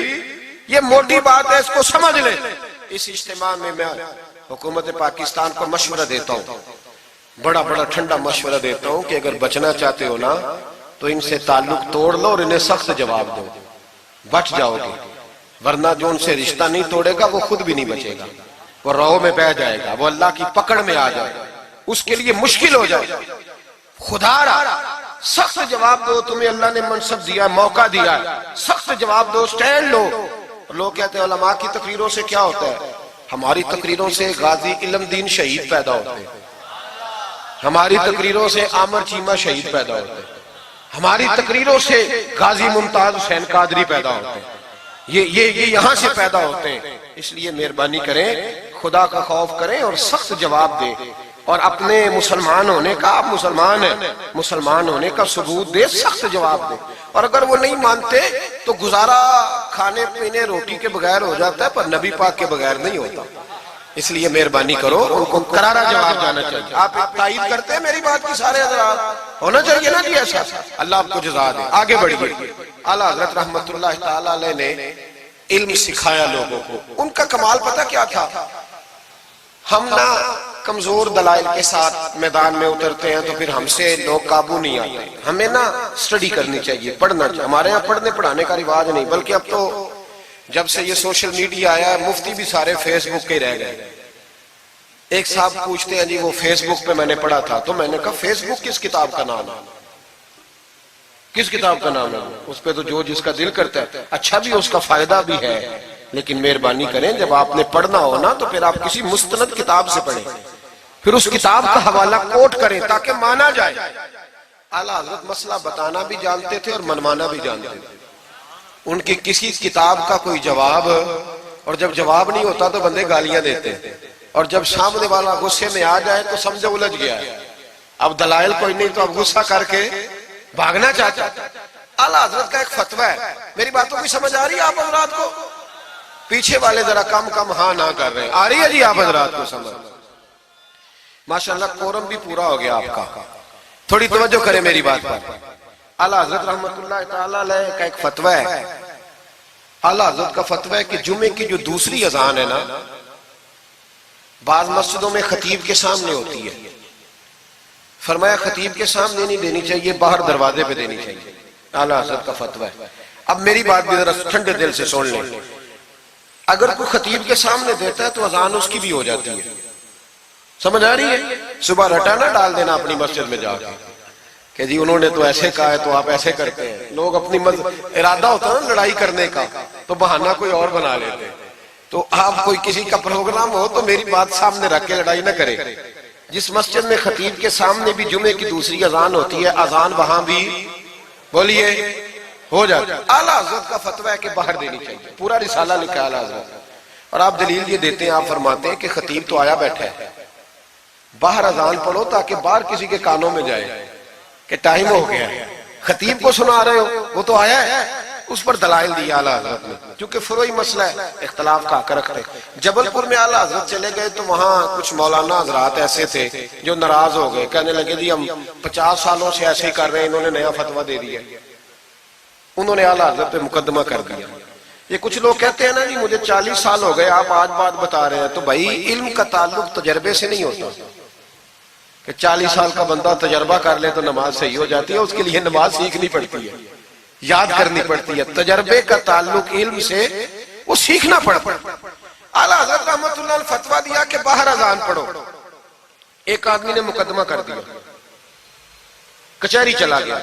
یہ موٹی بات ہے، اس کو سمجھ لے. اس اجتماع میں میں حکومت پاکستان کو مشورہ دیتا ہوں، بڑا بڑا ٹھنڈا مشورہ دیتا ہوں کہ اگر بچنا چاہتے ہو نا تو ان سے تعلق توڑ لو اور انہیں سخت جواب دو، بچ جاؤ گے. ورنہ جو ان سے رشتہ نہیں توڑے گا وہ خود بھی نہیں بچے گا، وہ رو میں بہ جائے گا، وہ اللہ کی پکڑ میں آ جائے گا، اس کے لیے مشکل ہو جائے گا. خدا را سخت جواب دو. تمہیں اللہ نے منصب دیا، موقع دیا، سخت جواب دو، سٹینڈ لو. لوگ کہتے ہیں علماء کی تقریروں سے کیا ہوتا ہے؟ ہماری تقریروں سے غازی علم دین شہید پیدا ہوتے ہیں، ہماری تقریروں سے عامر چیمہ شہید پیدا ہوتے ہیں، ہماری تقریروں سے غازی ممتاز حسین قادری پیدا ہوتے ہیں. یہ یہاں سے پیدا ہوتے ہیں. اس لیے مہربانی کریں، خدا کا خوف کریں اور سخت جواب دیں، اور اپنے مسلمان ہونے کا، آپ مسلمان ہیں، مسلمان ہونے کا ثبوت دے، سخت جواب دے. اور اگر وہ نہیں مانتے تو گزارا کھانے پینے روٹی کے بغیر ہو جاتا ہے، پر نبی پاک کے بغیر نہیں ہوتا. اس لیے مہربانی کرو، ان کو کرارا جواب جانا چاہیے. آپ تائید کرتے ہیں میری بات کی سارے حضرات؟ ہونا چاہیے نا جی ایسا. اللہ آپ کو جزا دے. آگے بڑھیے. اعلیٰ حضرت رحمت اللہ تعالی علیہ نے علم سکھایا لوگوں کو. ان کا کمال پتہ کیا تھا؟ ہم نہ کمزور دلائل کے ساتھ میدان میں اترتے ہیں تو پھر ہم سے لوگ قابو نہیں آتے. ہمیں نا سٹڈی کرنی چاہیے، پڑھنا چاہیے. ہمارے یہاں پڑھنے پڑھانے کا رواج نہیں، بلکہ اب تو جب سے یہ سوشل میڈیا آیا ہے مفتی بھی سارے فیس بک کے رہ گئے. ایک صاحب پوچھتے ہیں جی وہ فیس بک پہ میں نے پڑھا تھا. تو میں نے کہا فیس بک کس کتاب کا نام ہے؟ کس کتاب کا نام ہے؟ اس پہ تو جو جس کا دل کرتا ہے. اچھا بھی اس کا فائدہ بھی ہے، لیکن مہربانی کریں جب آپ نے پڑھنا ہو نا تو پھر آپ کسی مستند کتاب سے پڑھیں، پھر اس کتاب کا حوالہ کوٹ کریں تاکہ مانا جائے. اعلیٰ حضرت مسئلہ بتانا بھی جانتے تھے اور منوانا بھی جانتے تھے. ان کی کسی کتاب کا کوئی جواب، اور جب جواب نہیں ہوتا تو بندے گالیاں دیتے ہیں. اور جب سامنے والا غصے میں آ جائے تو سمجھو الجھ گیا ہے، اب دلائل کوئی نہیں تو اب غصہ کر کے بھاگنا چاہتا ہے۔ اعلیٰ حضرت کا ایک فتویٰ ہے، میری باتوں کی سمجھ آ رہی ہے آپ حضرات کو؟ پیچھے والے ذرا کم ہاں نہ کر رہے ہیں، آ رہی ہے جی آپ حضرات کو سمجھ؟ ماشاءاللہ قورم بھی پورا ہو گیا آپ کا، تھوڑی توجہ کریں میری بات پر۔ اعلیٰ حضرت رحمت اللہ تعالیٰ علیہ کا ایک فتویٰ ہے، اعلیٰ حضرت کا فتویٰ ہے کہ جمعے کی جو دوسری اذان ہے نا، بعض مسجدوں میں خطیب کے سامنے ہوتی ہے، فرمایا خطیب کے سامنے نہیں دینی چاہیے، باہر دروازے پہ دینی چاہیے، اعلیٰ حضرت کا فتویٰ ہے۔ اب میری بات بھی ذرا ٹھنڈے دل سے سن لیں، اگر کوئی خطیب کے سامنے دیتا ہے تو اذان اس کی بھی ہو جاتی ہے، سمجھ آ رہی ہے؟ صبح رٹا نہ ڈال دینا اپنی مسجد میں جا کے کہ جی انہوں نے تو ایسے کہا ہے تو آپ ایسے کرتے ہیں۔ لوگ اپنی ارادہ ہوتا ہے نا لڑائی کرنے کا تو بہانہ کوئی اور بنا لیتے، تو آپ کوئی کسی کا پروگرام ہو تو میری بات سامنے رکھ کے لڑائی نہ کرے۔ جس مسجد میں خطیب کے سامنے بھی جمعے کی دوسری اذان ہوتی ہے، اذان وہاں بھی بولیے ہو جاتا ہے۔ اعلیٰ حضرت کا فتویٰ ہے کہ باہر دینی چاہیے، پورا رسالہ لکھا ہے اعلیٰ حضرت، اور آپ دلیل یہ دیتے ہیں، آپ فرماتے ہیں کہ خطیب تو آیا بیٹھا ہے، باہر اذان پڑھو تاکہ باہر کسی کے کانوں میں جائے کہ ٹائم ہو گیا ہے، خطیب کو سنا رہے ہو، وہ تو آیا ہے۔ اس پر دلائل دیا اعلیٰ حضرت نے، چونکہ فروعی مسئلہ ہے، اختلاف کا حق رکھتے۔ جبل پور میں اعلیٰ حضرت چلے گئے تو وہاں کچھ مولانا حضرات ایسے تھے جو ناراض ہو گئے، کہنے لگے جی ہم 50 سالوں سے ایسے ہی کر رہے ہیں، انہوں نے نیا فتویٰ دے دیا، انہوں نے اعلیٰ حضرت پہ مقدمہ کر دیا۔ یہ کچھ لوگ کہتے ہیں نا جی مجھے 40 سال ہو گئے آپ آج بات بتا رہے ہیں، تو بھائی علم کا تعلق تجربے سے نہیں ہوتا کہ 40 سال کا بندہ تجربہ کر لے تو نماز صحیح ہو جاتی ہے، اس کے لیے نماز سیکھنی پڑتی ہے، یاد کرنی پڑتی ہے۔ تجربے کا تعلق علم سے وہ سیکھنا پڑتا ہے۔ اعلیٰ حضرت رحمت اللہ نے فتویٰ دیا کہ باہر اذان پڑھو، ایک آدمی نے مقدمہ کر دیا، کچہری چلا گیا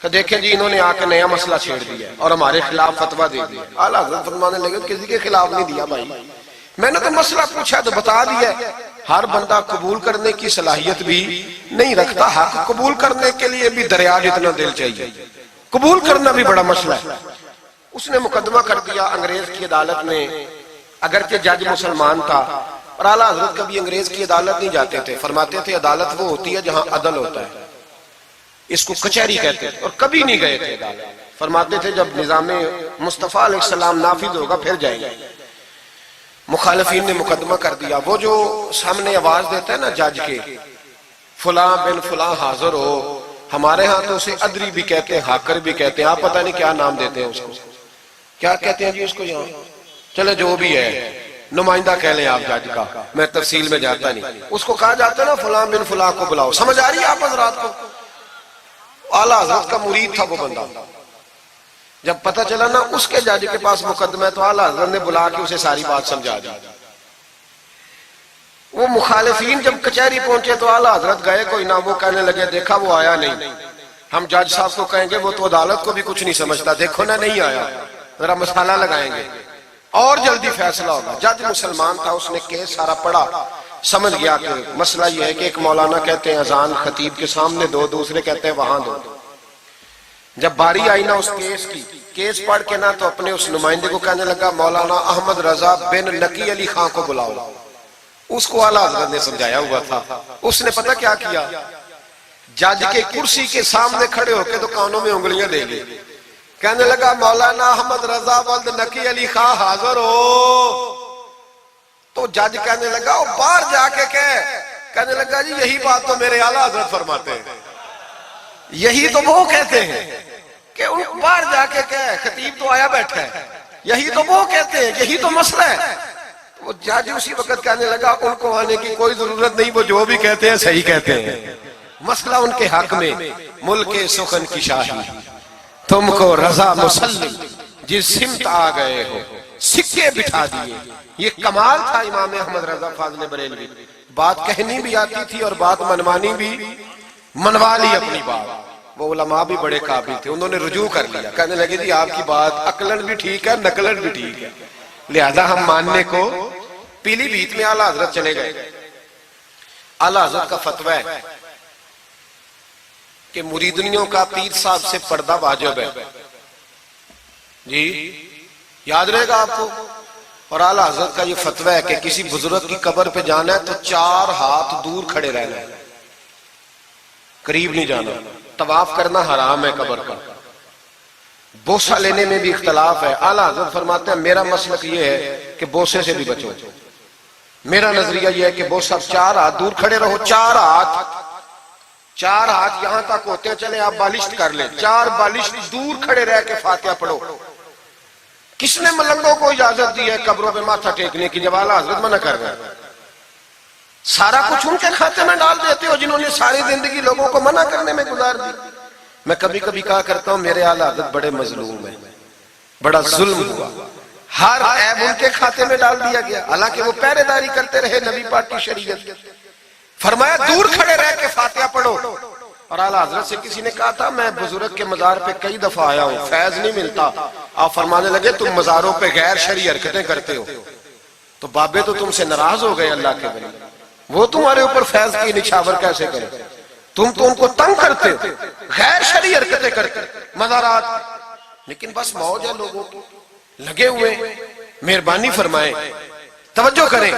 کہ دیکھیں جی انہوں نے آ کے نیا مسئلہ چھیڑ دیا اور ہمارے خلاف فتویٰ دے دیا۔ اعلیٰ حضرت فرمانے لگے کسی کے خلاف نہیں دیا بھائی، میں نے تو مسئلہ پوچھا تو بتا دیا۔ ہر بندہ قبول کرنے کی صلاحیت بھی نہیں رکھتا، حق قبول کرنے کے لیے بھی دریا جتنا دل چاہیے، قبول کرنا بھی بڑا مسئلہ ہے۔ اس نے مقدمہ کر دیا انگریز کی عدالت میں، اگرچہ جج مسلمان تھا، اور اعلیٰ حضرت کبھی انگریز کی عدالت نہیں جاتے تھے، فرماتے تھے عدالت وہ ہوتی ہے جہاں عدل ہوتا ہے، اس کو کچہری کہتے تھے، اور کبھی نہیں گئے تھے عدالت۔ فرماتے تھے جب نظام مصطفیٰ علیہ السلام نافذ ہوگا پھر جائیں گے۔ مخالفین نے مقدمہ کر دیا، وہ جو سامنے آواز دیتا ہے نا جج کے، فلاں بن فلاں حاضر ہو، ہمارے ہاں تو اسے ادری بھی کہتے ہیں، حاکر بھی کہتے ہیں، آپ پتہ نہیں کیا نام دیتے ہیں اس کو، کیا کہتے ہیں جی اس کو یہاں، چلے جو بھی ہے نمائندہ کہہ لیں آپ جج کا، میں تفصیل میں جاتا نہیں، اس کو کہا جاتا ہے نا فلاں بن فلاں کو بلاؤ۔ سمجھ آ رہی ہے آپ حضرات کو؟ اعلیٰ حضرت کا مرید تھا وہ بندہ، جب پتہ چلا نا اس کے جج کے پاس مقدمہ ہے تو اعلیٰ حضرت نے بلا کے اسے ساری بات سمجھا دی۔ وہ مخالفین جب کچہری پہنچے تو اعلیٰ حضرت گئے کوئی نہ، وہ کہنے لگے دیکھا وہ آیا نہیں، ہم جج صاحب کو کہیں گے وہ تو عدالت کو بھی کچھ نہیں سمجھتا، دیکھو نا نہیں آیا، ذرا مسئلہ لگائیں گے اور جلدی فیصلہ ہوگا۔ جج مسلمان تھا، اس نے کیس سارا پڑھا، سمجھ گیا کہ مسئلہ یہ ہے کہ ایک مولانا کہتے ہیں اذان خطیب کے سامنے دو، دوسرے کہتے ہیں وہاں دو۔ جب باری آئی نا اس کیس کی، کیس پڑھ کے نا تو اپنے اس نمائندے کو کہنے لگا مولانا احمد رضا بن نقی علی خان کو بلاؤ۔ اس کو اعلیٰ حضرت نے سمجھایا ہوا تھا، اس نے پتہ کیا کیا، جج کے کرسی کے سامنے کھڑے ہو کے تو کانوں میں انگلیاں دے لی، کہنے لگا مولانا احمد رضا ولد نقی علی خان حاضر ہو۔ تو جج کہنے لگا وہ باہر جا کے کہنے لگا جی یہی بات تو میرے اعلیٰ حضرت فرماتے ہیں، یہی تو وہ کہتے ہیں کہ ان کو باہر جا کے خطیب تو آیا بیٹھا ہے، یہی تو وہ کہتے ہیں، یہی تو مسئلہ ہے۔ وہ جج اسی وقت کہنے لگا ان کو آنے کی کوئی ضرورت نہیں، وہ جو بھی کہتے ہیں صحیح کہتے ہیں، مسئلہ ان کے حق میں ملک سخن کی شاہی، تم کو رضا مسلم جس سمت آ گئے ہو سکے بٹھا دیے۔ یہ کمال تھا امام احمد رضا فاضل بریلوی، بات کہنی بھی آتی تھی اور بات منوانی بھی، منوا لی اپنی بات۔ وہ علماء بھی بڑے قابل تھے، انہوں نے رجوع کر لیا، کہنے لگے جی آپ کی بات عقلن بھی ٹھیک ہے نقلن بھی ٹھیک ہے، لہذا ہم ماننے کو پیلی بھیت میں اعلیٰ حضرت چلے گئے۔ اعلیٰ حضرت کا فتویٰ ہے کہ مریدنیوں کا پیر صاحب سے پردہ واجب ہے، جی یاد رہے گا آپ کو، اور اعلیٰ حضرت کا یہ فتویٰ ہے کہ کسی بزرگ کی قبر پہ جانا ہے تو 4 ہاتھ دور کھڑے رہنا ہے، قریب نہیں جانا، طواف کرنا حرام ہے قبر کا، بوسہ لینے میں بھی اختلاف ہے۔ اعلیٰ حضرت فرماتے ہیں میرا مسلک یہ ہے کہ بوسے سے بھی بچو، میرا نظریہ یہ ہے کہ بوسہ 4 ہاتھ دور کھڑے رہو، 4 ہاتھ یہاں تک ہوتے ہیں، چلے آپ بالشت کر لیں، 4 بالشت دور کھڑے رہ کے فاتحہ پڑھو۔ کس نے ملنگوں کو اجازت دی ہے قبروں پہ ماتھا ٹیکنے کی جب اعلیٰ حضرت منع کر رہے ہیں؟ سارا کچھ ان کے کھاتے میں ڈال دیتے ہو جنہوں نے ساری زندگی لوگوں کو منع کرنے میں گزار دی۔ میں کبھی کبھی کہا کرتا ہوں میرے اعلیٰ حضرت بڑے مظلوم ہیں، بڑا ظلم ہوا، ہر عیب ان کے کھاتے میں ڈال دیا گیا، حالانکہ وہ پہرے داری کرتے رہے نبی پاک کی شریعت۔ فرمایا دور کھڑے رہ کے فاتحہ پڑھو۔ اور اعلیٰ حضرت سے کسی نے کہا تھا میں بزرگ کے مزار پہ کئی دفعہ آیا ہوں، فیض نہیں ملتا۔ آپ فرمانے لگے تم مزاروں پہ غیر شرعی حرکتیں کرتے ہو، تو بابے تو تم سے ناراض ہو گئے اللہ کے ولی، وہ تمہارے اوپر فیض کی نچھاور کیسے کرے؟ تم تو ان کو تنگ کرتے ہو، غیر شرعی حرکتیں کرتے مزارات، لیکن بس موج ہے لوگوں کی، لگے ہوئے۔ مہربانی فرمائیں، توجہ کریں۔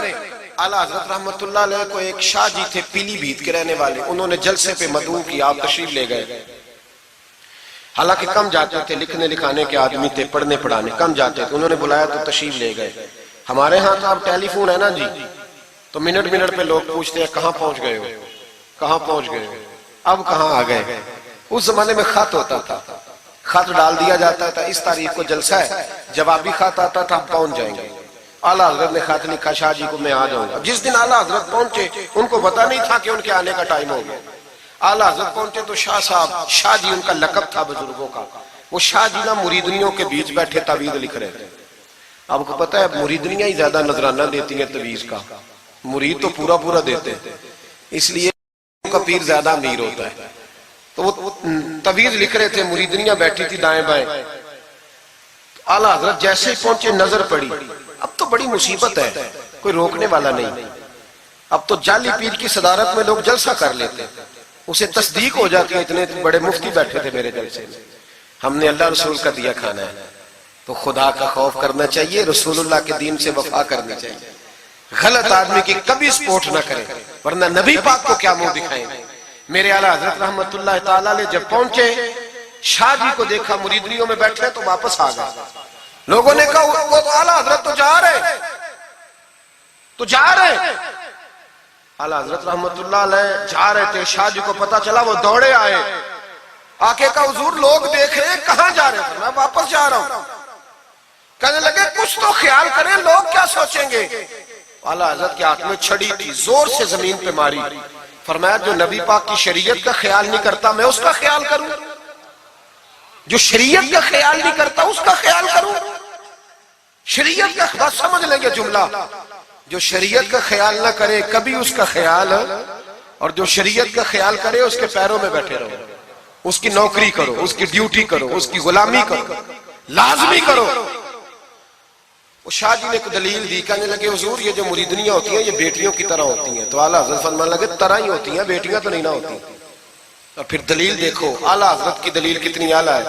اعلیٰ حضرت رحمت اللہ علیہ کو ایک شاہ جی تھے پیلی بھیت کے رہنے والے، انہوں نے جلسے پہ مدعو کیا، آپ تشریف لے گئے۔ حالانکہ کم جاتے تھے، لکھنے لکھانے کے آدمی تھے، پڑھنے پڑھانے کم جاتے تھے، انہوں نے بلایا تو تشریف لے گئے۔ ہمارے ہاں تو اب ٹیلی فون ہے نا جی، تو منٹ پہ لوگ پوچھتے ہیں کہاں پہنچ گئے ہو، کہاں پہنچ گئے ہو، اب کہاں آ گئے۔ اس زمانے میں خط ہوتا تھا، خط ڈال دیا جاتا تھا اس تاریخ کو جلسہ ہے، جوابی خط آتا تھا ہم پہنچ جائیں گے۔ اعلیٰ حضرت نے خط لکھا شاہ جی کو میں آ جاؤں گا۔ جس دن اعلیٰ حضرت پہنچے ان کو پتہ نہیں تھا کہ ان کے آنے کا ٹائم ہو گیا۔ اعلیٰ حضرت پہنچے تو شاہ صاحب، شاہ جی ان کا لقب تھا بزرگوں کا، وہ شاہ جی نا مریدنیوں کے بیچ بیٹھے تعویذ لکھ رہے تھے۔ آپ کو پتہ ہے مریدنیاں ہی زیادہ نذرانہ دیتی ہیں تعویذ کا، مرید تو پورا پورا دیتے ہیں، اس لیے ان کا پیر زیادہ امیر ہوتا ہے۔ تو وہ تعویذ لکھ رہے تھے، مریدنیاں بیٹھی تھی دائیں بائیں۔ اعلیٰ حضرت جیسے ہی پہنچے نظر پڑی، اب تو بڑی مصیبت ہے، کوئی روکنے والا نہیں، اب تو جعلی پیر کی صدارت میں لوگ جلسہ کر لیتے، اسے تصدیق ہو جاتی ہے، اتنے بڑے مفتی بیٹھے تھے میرے جلسے میں، ہم نے اللہ رسول کا دیا کھانا ہے، تو خدا کا خوف کرنا چاہیے، رسول اللہ کے دین سے وفا کرنی چاہیے، غلط آدمی کی کبھی سپورٹ نہ کریں، ورنہ نبی پاک کو کیا منہ دکھائیں۔ میرے اعلیٰ حضرت رحمت اللہ تعالیٰ علیہ جب پہنچے، شاہ جی کو دیکھا مریدنیوں میں بیٹھے تو واپس آ گئے۔ لوگوں نے کہا وہ تو اعلیٰ حضرت تو جا رہے اعلیٰ حضرت رحمت اللہ علیہ جا رہے تھے، شاہ جی کو پتا چلا، وہ دوڑے آئے، آ کے کہا حضور لوگ دیکھ رہے ہیں کہاں جا رہے تھے؟ میں واپس جا رہا ہوں۔ کہنے لگے کچھ تو خیال کریں، لوگ کیا سوچیں گے؟ اعلیٰ حضرت کے ہاتھ میں چھڑی تھی، زور سے زمین پہ ماری، فرمایا جو نبی پاک کی شریعت کا خیال نہیں کرتا میں اس کا خیال کروں، جو شریعت کا خیال نہیں کرتا اس کا خیال کروں۔ شریعت کا بات سمجھ لیں گے جملہ، جو شریعت کا خیال نہ کرے کبھی اس کا خیال، اور جو شریعت کا خیال کرے اس کے پیروں میں بیٹھے رہو، اس کی نوکری کرو، اس کی ڈیوٹی کرو، اس کی غلامی کرو، لازمی کرو۔ وہ شاہ جی نے ایک دلیل دی، کہنے لگے حضور یہ جو مریدنیاں ہوتی ہیں یہ بیٹیوں کی طرح ہوتی ہیں، تو اعلیٰ حضرت فرمانے لگے طرح ہی ہوتی ہیں، بیٹیاں تو نہیں نہ ہوتی۔ اور پھر دلیل دیکھو اعلیٰ حضرت کی دلیل کتنی اعلیٰ ہے۔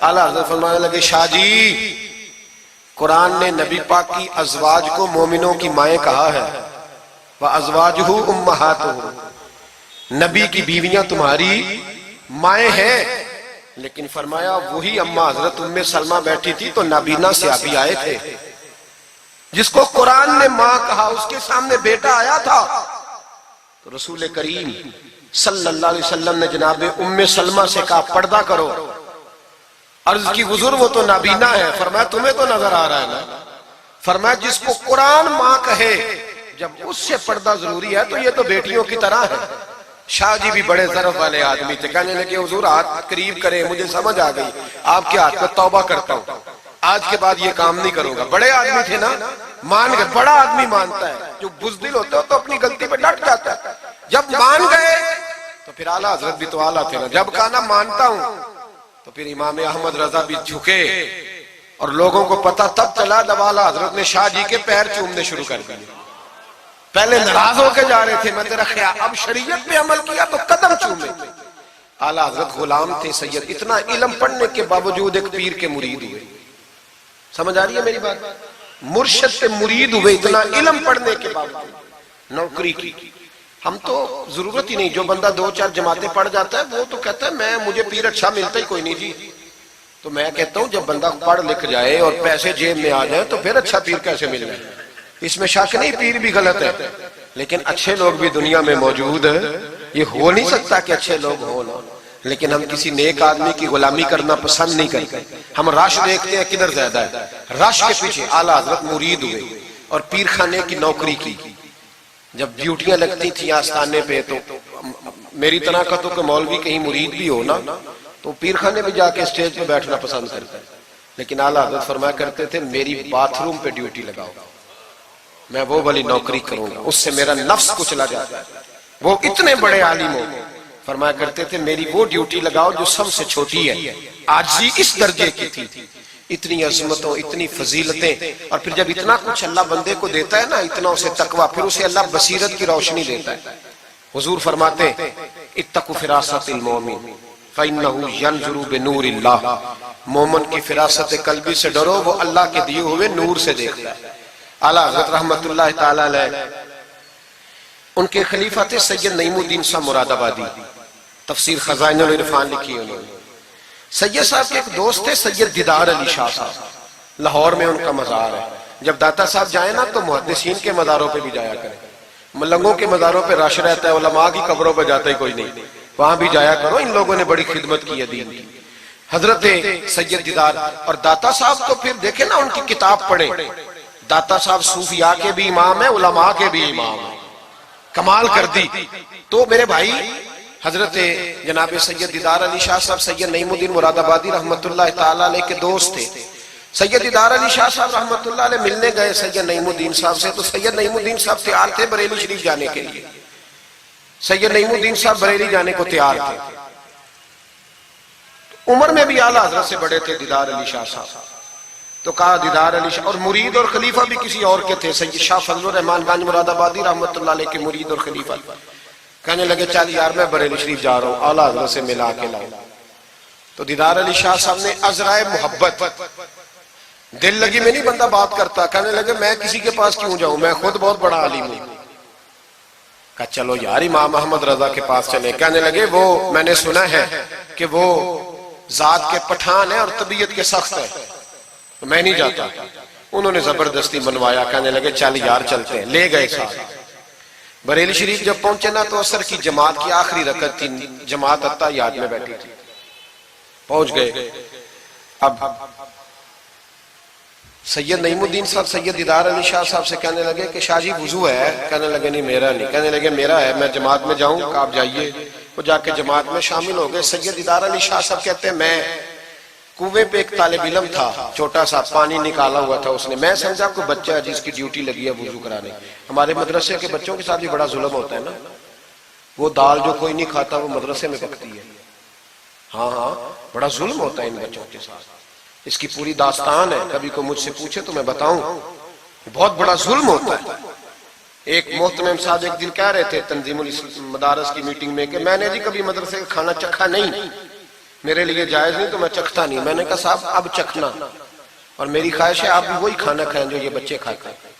اعلیٰ حضرت فرمانے لگے شاہ جی قرآن نے نبی پاک کی ازواج کو مومنوں کی مائیں کہا ہے، وَأَزْوَاجُهُ أُمَّهَاتُهُ، نبی کی بیویاں تمہاری مائیں ہیں، لیکن فرمایا وہی اماں حضرت ام سلمہ بیٹھی تھی تو نابینا صحابی آئے تھے، جس کو قرآن نے ماں کہا اس کے سامنے بیٹا آیا تھا، تو رسول کریم صلی اللہ علیہ وسلم نے جناب ام سلمہ سے کہا پردہ کرو، عرض کی حضور وہ تو نابینا ہے، فرمایا تمہیں تو نظر آ رہا ہے نا، فرمایا جس کو قرآن ماں کہے جب اس سے پردہ ضروری ہے تو یہ تو بیٹیوں کی طرح ہے۔ شاہ جی بھی بڑے ظرف والے آدمی تھے، کہنے لگے حضور ہاتھ قریب کرے، مجھے سمجھ آ گئی، آپ کے ہاتھ میں توبہ کرتا ہوں، آج کے بعد یہ کام نہیں کروں گا۔ بڑے آدمی تھے نا، مان گئے، بڑا آدمی مانتا ہے، جو بزدل ہوتا ہے تو اپنی غلطی پہ ڈٹ جاتا ہے، جب مان گئے تو پھر اعلیٰ حضرت بھی تو اعلیٰ تھے نا، جب کہا نا مانتا ہوں تو پھر امام احمد رضا بھی جھکے، اور لوگوں کو پتا تب چلا جب اعلیٰ حضرت نے شاہ جی کے پیر چومنے شروع کر دیے، پہلے ناراض ہو کے جا رہے تھے، میں تیرا خیال، اب شریعت پہ عمل کیا تو قدم چومے۔ اعلیٰ حضرت غلام تھے سید، اتنا علم پڑھنے کے باوجود ایک پیر کے مرید ہوئے، سمجھ آ رہی ہے میری بات؟ مرشد پہ مرید ہوئے اتنا علم پڑھنے کے باوجود نوکری کی. ہم تو ضرورت ہی نہیں, جو بندہ 2-4 جماعتیں پڑھ جاتا ہے وہ تو کہتا ہے مجھے پیر اچھا ملتا ہی کوئی نہیں جی. تو میں کہتا ہوں جب بندہ پڑھ لکھ جائے اور پیسے جیب میں آ جائیں تو پھر اچھا پیر کیسے مل جائے؟ اس میں شک نہیں, پیر بھی غلط ہے, لیکن اچھے لوگ بھی دنیا میں موجود ہیں. یہ ہو نہیں سکتا کہ اچھے لوگ ہوں نا, لیکن ہم کسی نیک آدمی کی غلامی کرنا پسند نہیں کرتے. ہم رش دیکھتے ہیں کدھر زیادہ ہے, رش کے پیچھے اعلیٰ حضرت مرید ہوئے اور پیر خانے کی نوکری کی. جب ڈیوٹیاں لگتی تھیں آستانے پہ تو میری طرح کا تو کہ مولوی کہیں مرید بھی ہو نا تو پیر خانے پہ جا کے اسٹیج پہ بیٹھنا پسند کرتا ہے. لیکن اعلیٰ حضرت فرمایا کرتے تھے میری باتھ روم پہ ڈیوٹی لگاؤ, میں وہ والی نوکری کروں گا, اس سے میرا نفس کچلا جاتا ہے. وہ اتنے بڑے عالم ہو, فرمایا کرتے تھے میری وہ ڈیوٹی لگاؤ جو سب سے چھوٹی ہے. عاجزی اس درجے کی تھی, اتنی عظمتوں, اتنی فضیلتیں, اور پھر جب اتنا کچھ اللہ بندے کو دیتا ہے نا, اتنا اسے تقویٰ, پھر اسے اللہ بصیرت کی روشنی دیتا ہے. حضور فرماتے ہیں اتقوا فراست المومن فإنہ ینظر بنور اللہ, مومن کی فراست قلبی سے ڈرو, وہ اللہ کے دیے ہوئے نور سے دیکھتا ہے. اعلیٰ حضرت رحمت اللہ تعالی علیہ, ان کے خلیفہ تھے سید نعیم الدین صاحب مراد آبادی, تفسیر خزائن العرفان لکھی انہوں نے. سید صاحب کے ایک دوست تھے سید دیدار علی شاہ صاحب, لاہور میں ان کا مزار ہے. جب داتا صاحب جائیں نا تو محدثین کے مزاروں پہ بھی جایا کریں, ملنگوں کے مزاروں پہ رش رہتا ہے, علماء کی قبروں پہ جاتا ہی کوئی نہیں, وہاں بھی جایا کرو, ان لوگوں نے بڑی خدمت کی ہے دین کی. حضرت سید دیدار اور داتا صاحب تو پھر دیکھیں نا ان کی کتاب پڑھیں, داتا صاحب صوفیاء کے بھی امام ہیں, علماء کے بھی امام ہیں, کمال کر دی. تو میرے بھائی حضرت جناب سید دیدار علی شاہ صاحب سید نعیم الدین مراد آبادی رحمت اللہ تعالیٰ علیہ کے دوست تھے. سید دیدار علی شاہ صاحب رحمت اللہ علیہ ملنے گئے سید نعیم الدین صاحب سے, تو سید نعیم الدین صاحب تیار تھے بریلی شریف جانے کے لیے. سید نعیم الدین صاحب بریلی جانے کو تیار تھے. عمر میں بھی اعلیٰ حضرت سے بڑے تھے دیدار علی شاہ صاحب. تو کہا دیدار علی شاہ, اور مرید اور خلیفہ بھی کسی اور کے تھے, سید شاہ فضل الرحمان گنج مراد آبادی رحمت اللہ علیہ کے مرید اور خلیفہ. کہنے لگے چل یار میں بریلی شریف جا رہا ہوں, اعلیٰ حضرت سے ملا کے لاؤں. تو دیدار علی شاہ صاحب نے عذرائے محبت, دل لگی میں نہیں بندہ بات کرتا, کہنے لگے میں کسی کے پاس کیوں جاؤں, میں خود بہت بڑا عالم ہوں. کہا چلو یار امام احمد رضا کے پاس چلے. کہنے لگے وہ میں نے سنا ہے کہ وہ ذات کے پٹھان ہے اور طبیعت کے سخت ہے, تو میں نہیں جاتا. انہوں نے زبردستی منوایا, کہنے لگے چل یار چلتے ہیں. لے گئے ساتھ. بریلی شریف جب پہنچے نا تو عصر کی جماعت کی آخری رکعت تھی, جماعت اتحیات میں بیٹھی تھی. پہنچ گئے. اب سید نعیم الدین صاحب سید دیدار علی شاہ صاحب سے کہنے لگے کہ شاہ جی وضو ہے؟ کہنے لگے نہیں میرا نہیں. کہنے لگے میرا ہے, میں جماعت میں جاؤں؟ کہ آپ جائیے. وہ جا کے جماعت میں شامل ہو گئے. سید دیدار علی شاہ صاحب کہتے ہیں میں کنویں پہ ایک طالب علم تھا, چھوٹا سا پانی نکالا ہوا تھا اس نے, میں سمجھا کوئی بچہ ہے جس کی ڈیوٹی لگی ہے وضو کرانے. ہمارے مدرسے کے بچوں کے ساتھ بھی بڑا ظلم ہوتا ہے نا, وہ دال جو کوئی نہیں کھاتا وہ مدرسے میں پکتی ہے. ہاں بڑا ظلم ہوتا ہے ان بچوں کے ساتھ, اس کی پوری داستان ہے, کبھی کو مجھ سے پوچھے تو میں بتاؤں. بہت بڑا ظلم ہوتا ہے. ایک محترم صاحب ایک دن کہہ رہے تھے تنظیم المدارس کی میٹنگ میں کہ میں نے جی کبھی مدرسے کا کھانا چکھا نہیں, میرے لیے جائز نہیں تو میں چکھتا نہیں. میں نے کہا صاحب اب چکھنا, اور میری خواہش ہے آپ بھی وہی کھانا کھائیں جو یہ بچے کھاتے ہیں.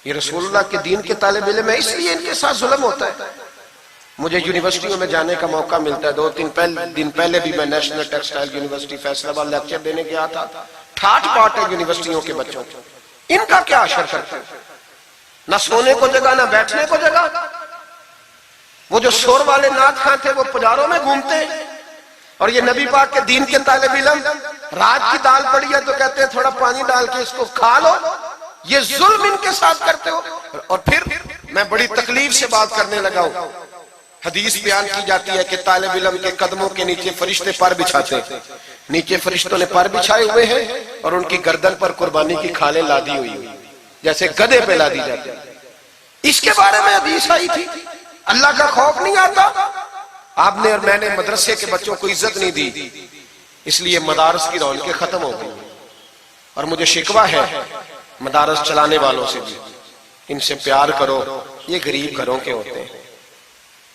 یہ رسول اللہ کے دین کے طالب علم ہے, اس لیے ان کے ساتھ ظلم ہوتا ہے. مجھے یونیورسٹیوں میں جانے کا موقع ملتا ہے, 2-3 دن پہلے بھی میں نیشنل ٹیکسٹائل یونیورسٹی فیصل آباد لیکچر دینے گیا تھا. ٹھاٹ پاٹ ہے یونیورسٹیوں کے بچوں, ان کا کیا اثر کرتا ہے؟ نہ سونے کو جگہ نہ بیٹھنے کو جگہ. وہ جو شور والے نعت خواں تھے وہ پجاروں میں گھومتے ہیں, اور یہ نبی پاک کے دین کے طالب علم رات کی دال پڑی ہے تو کہتے ہیں تھوڑا پانی ڈال کے اس کو کھا لو. یہ ظلم ان کے ساتھ کرتے ہو. اور پھر میں بڑی تکلیف سے بات کرنے لگا ہوں. حدیث بیان کی جاتی ہے کہ طالب علم کے قدموں کے نیچے فرشتے پر بچھاتے ہیں, نیچے فرشتوں نے پر بچھائے ہوئے ہیں اور ان کی گردن پر قربانی کی کھالیں لادی ہوئی ہیں جیسے گدے پہ لادی جاتی. اس کے بارے میں حدیث آئی تھی. اللہ کا خوف نہیں آتا. آپ نے اور میں نے مدرسے کے بچوں کو عزت نہیں دی, اس لیے مدارس کی رونقیں ختم ہو گئی. اور مجھے شکوہ ہے مدارس چلانے والوں سے بھی, ان سے پیار کرو. یہ غریب گھروں کے ہوتے ہیں,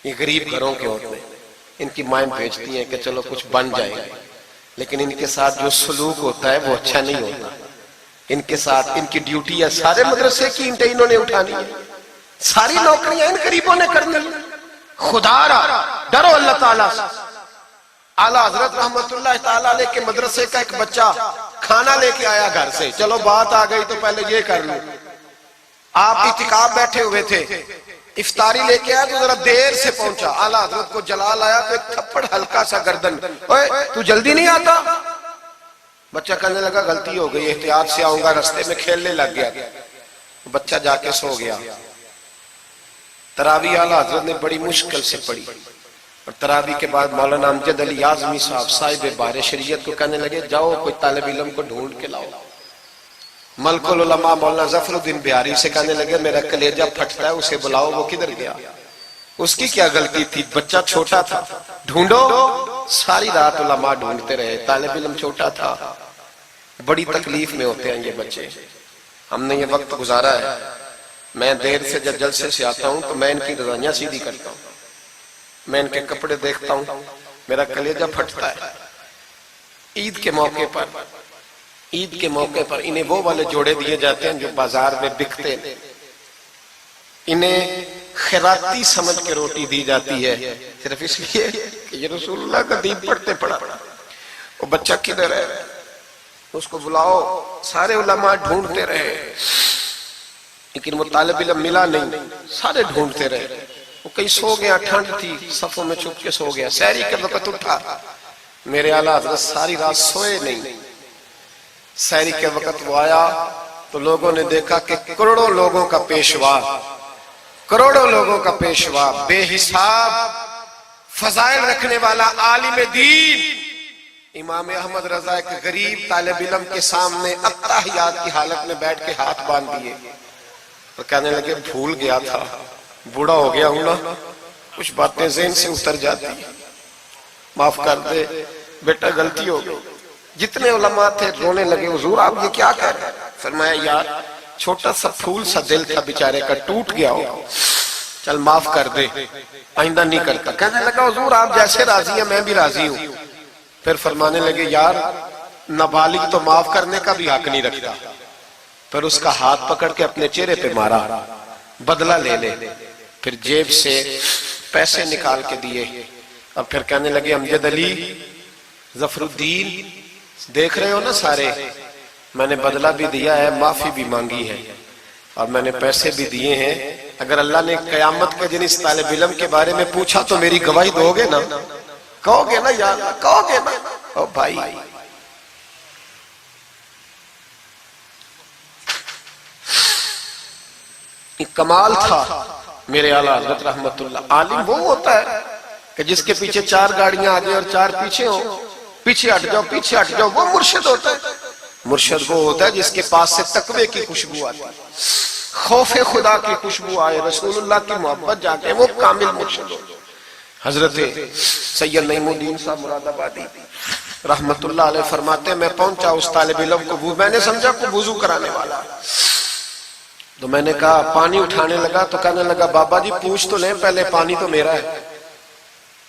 یہ غریب گھروں کے ہوتے ہیں. ان کی مائیں بھیجتی ہیں کہ چلو کچھ بن جائے گا, لیکن ان کے ساتھ جو سلوک ہوتا ہے وہ اچھا نہیں ہوتا. ان کے ساتھ ان کی ڈیوٹی ہے سارے مدرسے کی اینٹیں انہوں نے اٹھانی ہے، ساری نوکریاں ان قریبوں نے کرنی ہے۔ خدا را ڈرو اللہ تعالیٰ سے۔ اعلیٰ حضرت رحمت اللہ تعالیٰ علیہ کے مدرسے کا ایک بچہ کھانا لے کے آیا گھر سے، چلو بات آ گئی تو پہلے یہ کر لوں۔ آپ اعتکاف بیٹھے ہوئے تھے، افطاری لے کے آیا تو ذرا دیر سے پہنچا، اعلیٰ حضرت کو جلال آیا تو ایک تھپڑ ہلکا سا گردن، اوے تو جلدی نہیں آتا؟ بچہ کہنے لگا غلطی ہو گئی، احتیاط سے آؤں گا، رستے میں کھیلنے لگ گیا۔ بچہ جا کے سو گیا۔ تراویح اعلیٰ حضرت نے بڑی مشکل سے پڑھی، اور تراویح کے بعد مولانا امجد علی اعظمی صاحب صاحب بار شریعت کو کہنے لگے جاؤ کوئی طالب علم کو ڈھونڈ کے لاؤ۔ ملک العلماء مولانا ظفر الدین بہاری سے کہنے لگے میرا کلیجہ پھٹتا ہے، اسے بلاؤ، وہ کدھر گیا؟ اس کی کیا غلطی تھی؟ بچہ چھوٹا تھا، ڈھونڈو۔ ساری رات علماء ڈھونڈتے رہے، طالب علم چھوٹا تھا۔ بڑی تکلیف میں ہوتے ہیں یہ بچے۔ ہم نے یہ وقت گزارا ہے، میں دیر سے جب جلسے سے آتا ہوں تو میں ان کی رضائیاں سیدھی کرتا ہوں، میں ان کے کپڑے دیکھتا ہوں، میرا کلیجہ پھٹتا ہے۔ عید کے موقع پر انہیں وہ والے جوڑے دیے جاتے ہیں جو بازار میں بکتے ہیں، انہیں خیراتی سمجھ کے روٹی دی جاتی ہے، صرف اس لیے کہ یہ رسول اللہ کا دین پڑھتے پڑھا۔ وہ بچہ کدھر ہے؟ اس کو بلاؤ۔ سارے علماء ڈھونڈتے رہے لیکن وہ طالب علم ملا نہیں، سارے ڈھونڈتے رہے۔ وہ کہیں سو گیا، ٹھنڈ تھی، صفوں میں چھپ کے سو گیا۔ سحری کے وقت اٹھا، میرے اعلیٰ حضرت ساری رات سوئے نہیں۔ سحری کے وقت وہ آیا تو لوگوں نے دیکھا کہ کروڑوں لوگوں کا پیشوا، بے حساب فضائل رکھنے والا عالم دین امام احمد رضا ایک غریب طالب علم کے سامنے التحیات کی حالت میں بیٹھ کے ہاتھ باندھ دیے، تو کہنے لگے بھول گیا تھا، بوڑھا ہو گیا ہوں نا، کچھ باتیں ذہن سے اتر جاتی، معاف کر دے بیٹا، غلطی ہو گئی۔ جتنے علماء تھے رونے لگے، حضور آپ یہ کیا کہہ رہے ہیں؟ فرمایا یار چھوٹا سا پھول سا دل تھا بیچارے کا، ٹوٹ گیا ہو، چل معاف کر دے، آئندہ نہیں کرتا۔ کہنے لگا حضور آپ جیسے راضی ہیں میں بھی راضی ہوں۔ پھر فرمانے لگے یار نابالغ تو معاف کرنے کا بھی حق نہیں رکھتا۔ پھر اس کا ہاتھ پکڑ کے اپنے چہرے پہ مارا، بدلہ لے لے۔ پھر جیب سے پیسے نکال کے دیے، اور پھر کہنے لگے امجد علی، ظفر الدین، دیکھ رہے ہو نا سارے، میں نے بدلہ بھی دیا ہے، معافی بھی مانگی ہے، اور میں نے پیسے بھی دیے ہیں۔ اگر اللہ نے قیامت کے دن اس طالب علم کے بارے میں پوچھا تو میری گواہی دو گے نا؟ کہو گے نا یا اللہ؟ کہو گے نا؟ او بھائی، کمال تھا میرے اعلیٰ حضرت رحمت اللہ۔ عالم وہ ہوتا ہے کہ جس کے پیچھے 4 گاڑیاں آگے اور 4 پیچھے ہوں، پیچھے ہٹ جاؤ پیچھے ہٹ جاؤ، وہ مرشد ہوتا ہے۔ مرشد وہ ہوتا ہے جس کے پاس سے تقوی کی خوشبو آتی ہے، خوف خدا کی خوشبو آئے، رسول اللہ کی محبت جاگے، وہ کامل مرشد ہوتا ہے۔ حضرت سید نعیم الدین صاحب مراد آبادی رحمت اللہ علیہ فرماتے ہیں میں پہنچا اس طالب علم کو، میں نے سمجھا کو وضو کرانے والا، تو میں نے کہا پانی اٹھانے لگا تو کہنے لگا بابا جی پوچھ تو لیں پہلے، پانی تو میرا ہے۔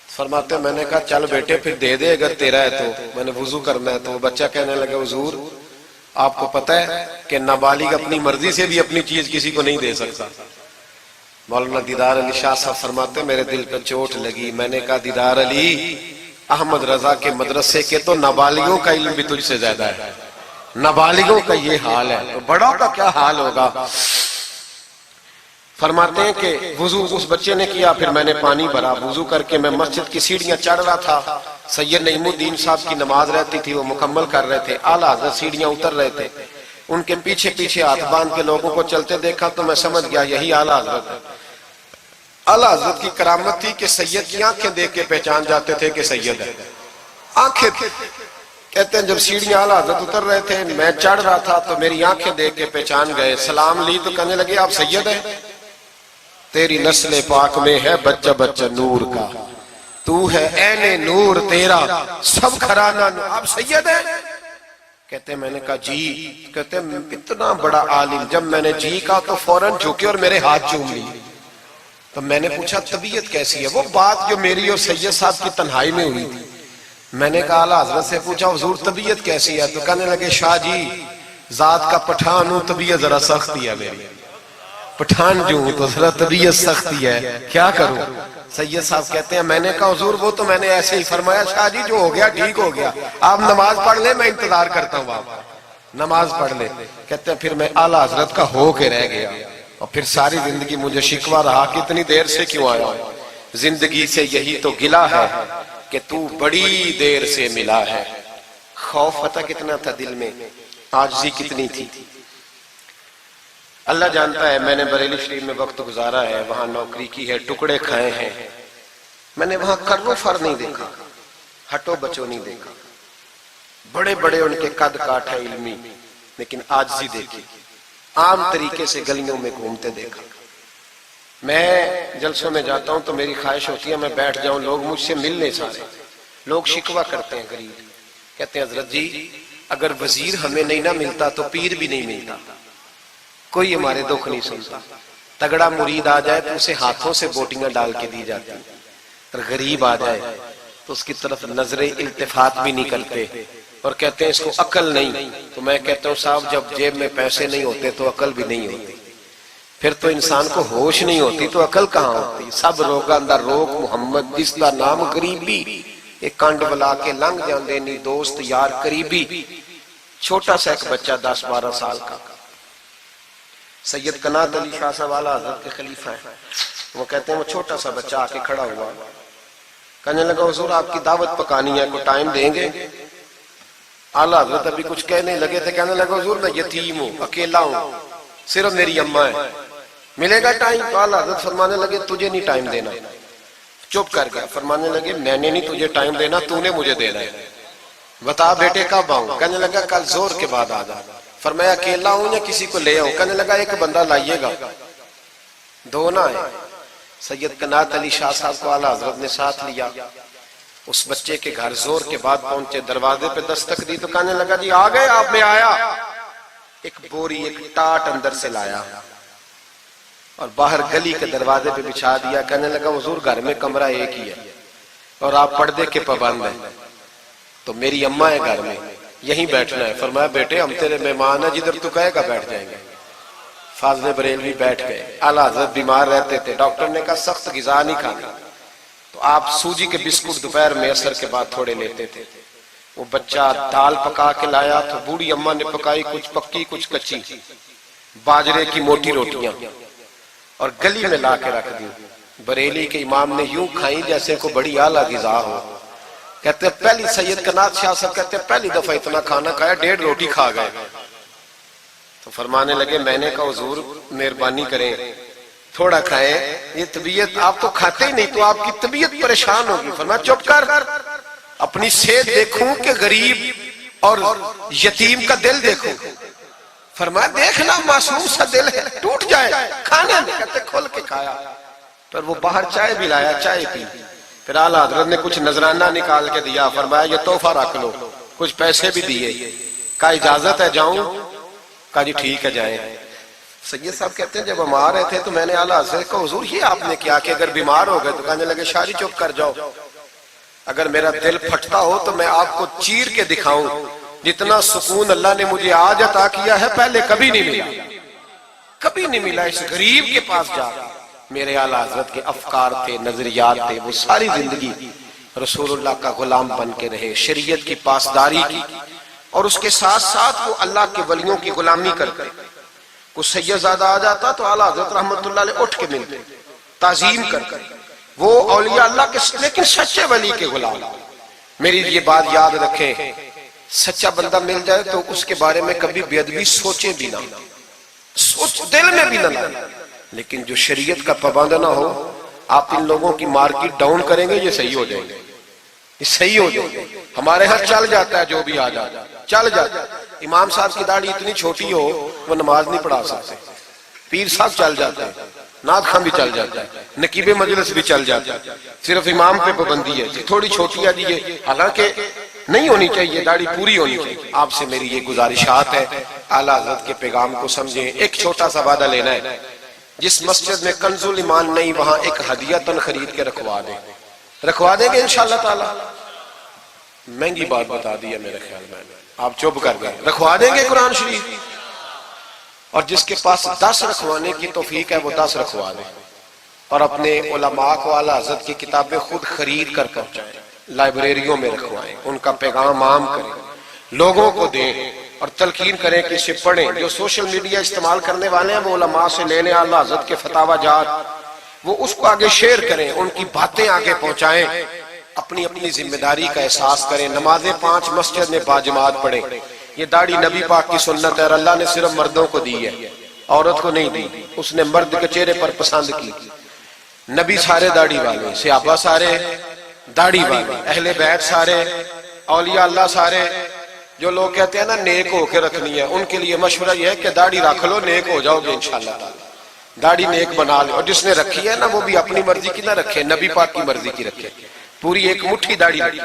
فرماتے ہیں میں نے کہا چل بیٹے پھر دے دے اگر تیرا ہے تو، میں نے وضو کرنا ہے۔ تو وہ بچہ کہنے لگا حضور آپ کو پتہ ہے کہ نابالغ اپنی مرضی سے بھی اپنی چیز کسی کو نہیں دے سکتا۔ مولانا دیدار علی شاہ صاحب فرماتے ہیں میرے دل پر چوٹ لگی، میں نے کہا دیدار علی، احمد رضا کے مدرسے کے تو نابالغوں کا علم بھی تجھ سے زیادہ ہے، نابالغوں کا یہ حال ہے تو بڑوں کا کیا حال ہوگا۔ فرماتے ہیں کہ وضو اس بچے نے کیا، پھر میں نے پانی بھرا، وضو کر کے میں مسجد کی سیڑھیاں چڑھ رہا تھا، سید نعیم الدین صاحب کی نماز رہتی تھی، وہ مکمل کر رہے تھے، اعلیٰ حضرت سیڑھیاں اتر رہے تھے، ان کے پیچھے پیچھے ہاتھ باندھ کے لوگوں کو چلتے دیکھا تو میں سمجھ گیا یہی اعلیٰ حضرت ہے۔ اعلیٰ حضرت کی کرامت تھی کہ سید کی آنکھیں دیکھ کے پہچان جاتے تھے کہ سید ہے، آنکھیں کہتے ہیں جب سیڑھیاں اعلیٰ حضرت اتر رہے تھے میں چڑھ رہا تھا تو میری آنکھیں دیکھ کے پہچان گئے، سلام لی تو کہنے لگے آپ سید ہیں؟ تیری نسل پاک میں ہے بچہ بچہ نور کا، تو ہے عین نور تیرا سب گھرانہ نور، آپ سید ہیں؟ کہتے ہیں میں نے کہا جی، کہتے ہیں اتنا بڑا عالم، جب میں نے جی کہا تو فوراً جھکے اور میرے ہاتھ چوم لی۔ تو میں نے پوچھا طبیعت کیسی ہے؟ وہ بات جو میری اور سید صاحب کی تنہائی میں ہوئی تھی، میں نے کہا اعلیٰ حضرت سے پوچھا حضور طبیعت کیسی ہے؟ تو کہنے لگے شاہ جی ذات کا پٹھان ہوں، طبیعت ذرا سختی ہے میری، پٹھان جو ہوں تو ذرا طبیعت سختی ہے، کیا کروں؟ سید صاحب کہتے ہیں میں نے کہا حضور وہ تو میں نے ایسے ہی فرمایا، شاہ جی جو ہو گیا ٹھیک ہو گیا، آپ نماز پڑھ لیں میں انتظار کرتا ہوں، آپ نماز پڑھ لیں۔ کہتے ہیں پھر میں اعلیٰ حضرت کا ہو کے رہ گیا، اور پھر ساری زندگی مجھے شکوہ رہا کہ اتنی دیر سے کیوں آیا ہوں، زندگی سے یہی تو گلا ہے کہ تو بڑی دیر سے ملا ہے۔ خوف پتہ کتنا تھا دل میں، عاجزی کتنی تھی۔ اللہ جانتا ہے میں نے بریلی شریف میں وقت گزارا ہے، وہاں نوکری کی ہے، ٹکڑے کھائے ہیں، میں نے وہاں کرو فر نہیں دیکھا، ہٹو بچو نہیں دیکھا، بڑے بڑے ان کے قد کاٹ ہے علمی، لیکن عاجزی دیکھی، عام طریقے سے گلیوں میں گھومتے دیکھا۔ میں جلسوں میں جاتا ہوں تو میری خواہش ہوتی ہے میں بیٹھ جاؤں، لوگ مجھ سے ملنے سارے، لوگ شکوہ کرتے ہیں غریب، کہتے ہیں حضرت جی اگر وزیر ہمیں نہیں نہ ملتا تو پیر بھی نہیں ملتا، کوئی ہمارے دکھ نہیں سنتا، تگڑا مرید آ جائے تو اسے ہاتھوں سے بوٹیاں ڈال کے دی جاتی، اور غریب آ جائے تو اس کی طرف نظر التفات بھی نہیں کرتے، اور کہتے ہیں اس کو عقل نہیں۔ تو میں کہتا ہوں صاحب جب جیب میں پیسے نہیں ہوتے تو عقل بھی نہیں ہوتی، پھر تو انسان کو ہوش نہیں ہوتی تو عقل کہاں ہوتی؟ سب روگاں دا روگ محمد جس دا نام غریبی، ایک کانڈ بلا کے لنگ جاندے نہیں دوست یار قریبی۔ چھوٹا سا ایک بچہ 10-12 سال کا، سید قنات علی شاہ صاحب والا حضرت کے خلیفہ ہیں، وہ کہتے ہیں وہ چھوٹا سا بچہ آ کے کھڑا ہوا، کہنے لگا حضور آپ کی دعوت پکانی ہے، کوئی ٹائم دیں گے؟ اعلیٰ حضرت ابھی کچھ کہنے لگے تھے، کہنے لگا حضور میں یتیم ہوں، اکیلا ہوں، صرف میری اماں ہے، ملے گا ٹائم؟ تو اعلیٰ حضرت فرمانے لگے تجھے نہیں ٹائم دینا، چپ کر گیا، فرمانے لگے میں نے نہیں تجھے ٹائم دینا، تو نے مجھے دینا ہے، بتا بیٹے کب آؤں؟ کہنے لگا کل زور کے بعد آ جا۔ فرمایا اکیلا ہوں یا کسی کو لے آؤں؟ کہنے لگا ایک بندہ لائیے گا، دو نہ ہے۔ سید قنات علی شاہ صاحب کو اعلیٰ حضرت نے ساتھ لیا، اس بچے کے گھر زور کے بعد پہنچے، دروازے پہ دستک دی تو کہنے لگا جی آ گئے آپ؟ میں آیا، ایک بوری ایک ٹاٹ اندر سے لایا اور باہر گلی کے دروازے پہ بچھا دیا، کہنے لگا حضور گھر میں کمرہ ایک ہی ہے اور آپ پردے کے پابند ہیں، تو میری اماں ہے گھر میں، یہیں بیٹھنا ہے۔ فرمایا بیٹے ہم تیرے مہمان ہیں، جدھر تو کہے گا بیٹھ جائیں گے۔ فاضل بریلوی بیٹھ گئے، اعلیٰ حضرت بیمار رہتے تھے، ڈاکٹر نے کہا سخت غذا نہیں کھانا، تو آپ سوجی کے بسکٹ دوپہر میں عصر کے بعد تھوڑے لیتے تھے۔ وہ بچہ دال پکا کے لایا تو بوڑھی اماں نے پکائی، کچھ پکی کچھ کچی، باجرے کی موٹی روٹیاں، اور گلی میں لا کے رکھ دی۔ بریلی کے امام نے یوں کھائیں جیسے کو بڑی اعلیٰ غذا ہو۔ کہتے ہیں پہلی سید قنات شاہ صاحب کہتے ہیں پہلی دفعہ اتنا کھانا کھایا، 1.5 روٹی کھا گئے۔ تو فرمانے لگے میں نے کہا حضور مہربانی کریں تھوڑا کھائیں، یہ طبیعت آپ تو کھاتے ہی نہیں تو آپ کی طبیعت پریشان ہوگی۔ فرمایا چپ کر، اپنی صحت دیکھوں کہ غریب اور یتیم کا دل دیکھوں؟ فرمایا دیکھنا معصوم سا دل ہے، ٹوٹ جائے کھانا نہیں۔ کہتے کھول کے کھایا، پر وہ باہر چائے بھی لایا، چائے پی، پھر اعلیٰ حضرت نے کچھ نذرانہ نکال کے دیا، فرمایا یہ تحفہ رکھ لو، کچھ پیسے بھی دیے، کہا اجازت ہے جاؤں؟ کہا جی ٹھیک ہے جائیں۔ سید صاحب کہتے ہیں جب ہم آ رہے تھے تو میں نے اعلیٰ حضرت کو حضور یہ آپ نے کیا کہ اگر بیمار ہو گئے؟ تو کہنے لگے شاہ جی چپ کر جاؤ، اگر میرا دل پھٹتا ہو تو میں آپ کو چیر کے دکھاؤں، جتنا سکون اللہ نے مجھے آج عطا کیا ہے پہلے کبھی نہیں ملا، کبھی نہیں ملا۔ اس غریب کے پاس جا، میرے اعلیٰ حضرت کے افکار تھے، نظریات تھے، وہ ساری زندگی رسول اللہ کا غلام بن کے رہے، شریعت کی پاسداری کی، اور اس کے ساتھ ساتھ وہ اللہ کے ولیوں کی غلامی کرتے۔ کوئی سید زادہ آ جاتا تو اعلیٰ حضرت رحمت اللہ علیہ اٹھ کے ملتے، تعظیم کرتے، وہ اولیاء اللہ کے لیکن سچے ولی کے غلام۔ میری یہ بات یاد رکھیں، سچا بندہ مل جائے تو اس کے بارے میں کبھی بے ادبی سوچے بھی نہ، سوچ دل میں بھی نہ لائیں، لیکن جو شریعت کا پابند نہ ہو، آپ ان لوگوں کی مارکیٹ ڈاؤن کریں گے یہ صحیح ہو جائیں گے، یہ صحیح ہو جائیں گے۔ ہمارے ہاں چل جاتا ہے جو بھی آ جاتا ہے، چل جاتا ہے۔ امام صاحب کی داڑھی اتنی چھوٹی ہو وہ نماز نہیں پڑھا سکتے، پیر صاحب چل جاتے ہیں، نعت خواں بھی چل جاتا ہے، نقیب مجلس بھی چل جاتا ہے، صرف امام پہ پابندی ہے تھوڑی چھوٹی ہے جی، یہ حالانکہ نہیں ہونی چاہیے، داڑھی پوری ہونی چاہیے۔ آپ سے میری یہ گزارشات ہے، اعلیٰ حضرت کے پیغام کو سمجھیں۔ ایک چھوٹا سا وعدہ لینا ہے، جس مسجد میں کنز الایمان نہیں وہاں ایک ہدیہ خرید کے رکھوا دیں گے انشاءاللہ تعالی۔ مہنگی بات بتا دی ہے میرے خیال میں۔ آپ چپ کر گئے، رکھوا دیں گے قرآن شریف؟ اور جس کے پاس 10 رکھوانے کی توفیق ہے وہ 10 رکھوا دیں، اور اپنے علماء کو اعلیٰ حضرت کی کتابیں خود خرید کر پہنچائیں، لائبریریوں میں رکھوائیں، ان کا پیغام عام کریں، لوگوں کو دیں اور تلقین کریں کہ اسے پڑھیں۔ جو سوشل میڈیا استعمال کرنے والے ہیں وہ علماء سے لے لیں، اعلیٰ حضرت کے فتاوی جات، وہ اس کو آگے شیئر کریں، ان کی باتیں آگے پہنچائیں، اپنی اپنی ذمہ داری کا احساس کریں، نمازیں 5 مسجد میں باجماعت پڑھیں۔ یہ داڑھی نبی پاک کی سنت ہے اور اللہ نے صرف مردوں کو دی ہے، عورت کو نہیں دی، اس نے مرد کے چہرے پر پسند کی۔ نبی سارے داڑھی والے، صحابہ سارے داڑھی والے، اہل بیت سارے، اولیاء اللہ سارے۔ جو لوگ کہتے ہیں نا نیک ہو کے رکھنی ہے، ان کے لیے مشورہ یہ ہے کہ داڑھی رکھ لو، نیک ہو جاؤ گے انشاءاللہ تعالی۔ داڑھی نیک بنا لو، اور جس نے رکھی ہے نا وہ بھی اپنی مرضی کی نہ رکھے، نبی پاک کی مرضی کی رکھے، پوری ایک مٹھی داڑھی رکھے،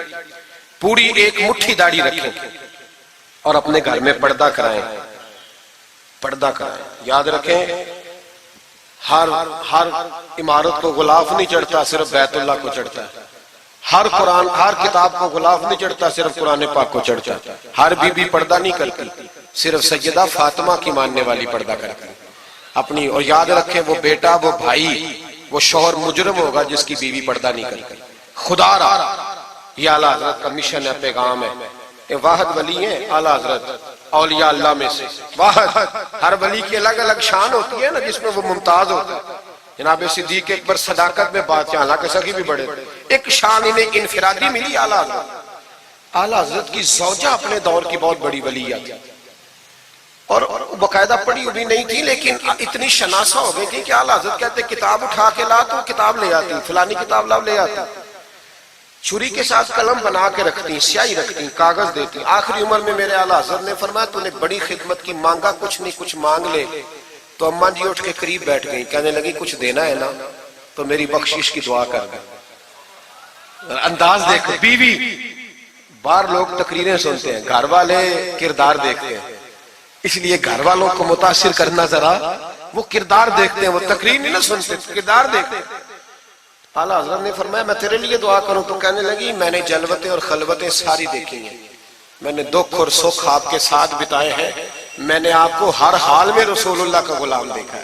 پوری ایک مٹھی داڑھی رکھیں، اور اپنے گھر میں پردہ کرائیں، پردہ کرائیں۔ یاد رکھیں ہر عمارت کو غلاف نہیں چڑھتا، صرف بیت اللہ کو چڑھتا ہے۔ ہر کتاب کو غلاف نہیں چڑھتا، صرف قرآن پاک کو چڑھتا ہے۔ ہر بی بی پردہ نہیں کرتی، صرف سیدہ فاطمہ کی ماننے والی پردہ کرتی اپنی۔ اور یاد رکھیں وہ بیٹا، وہ بھائی، وہ شوہر مجرم ہوگا جس کی بیوی پردہ نہیں کرتی۔ خدا را یہ اعلیٰ حضرت کا مشن ہے، پیغام ہے۔ یہ واحد ولی ہیں اعلیٰ حضرت اولیاء اللہ میں سے، واحد۔ ہر ولی کی الگ الگ شان ہوتی ہے نا، جس میں وہ ممتاز ہوتا ہے۔ جناب صدیق اکبر صداقت میں بات چاہلا کہ سخی بھی بڑے، ایک شان انہیں انفرادی ملی اعلیٰ حضرت۔ اعلیٰ حضرت کی زوجہ اپنے دور کی بہت بڑی ولیہ تھی، اور باقاعدہ پڑھی ہوئی نہیں تھی، لیکن اتنی شناسہ ہو گئی تھی کہ اعلیٰ حضرت کہتے کتاب اٹھا کے لا تو کتاب لے آتی، فلانی کتاب لاؤ لے آتی، چھری کے ساتھ قلم بنا کے رکھتی، سیاہی رکھتی، کاغذ دیتی۔ آخری عمر میں میرے اعلیٰ حضرت نے فرمایا تو نے بڑی خدمت کی، مانگا کچھ نہیں، کچھ مانگ لے۔ تو اماں جی اٹھ کے قریب بیٹھ گئی، کہنے لگی کچھ دینا ہے نا تو میری بخشش کی دعا کر دے۔ انداز دیکھو، بیوی، باہر لوگ تقریریں سنتے ہیں، گھر والے کردار دیکھتے ہیں، اس لیے گھر والوں کو متاثر کرنا ذرا، وہ کردار دیکھتے ہیں، وہ تقریر نہیں نہ سنتے، کردار دیکھتے ہیں۔ اعلیٰ حضرت نے فرمایا میں تیرے لیے دعا کروں؟ تو کہنے لگی میں نے جلوتیں اور خلوتیں ساری دیکھی ہیں، میں نے دکھ اور سکھ آپ کے ساتھ بتائے ہیں، میں نے آپ کو ہر حال میں رسول اللہ کا غلام دیکھا ہے،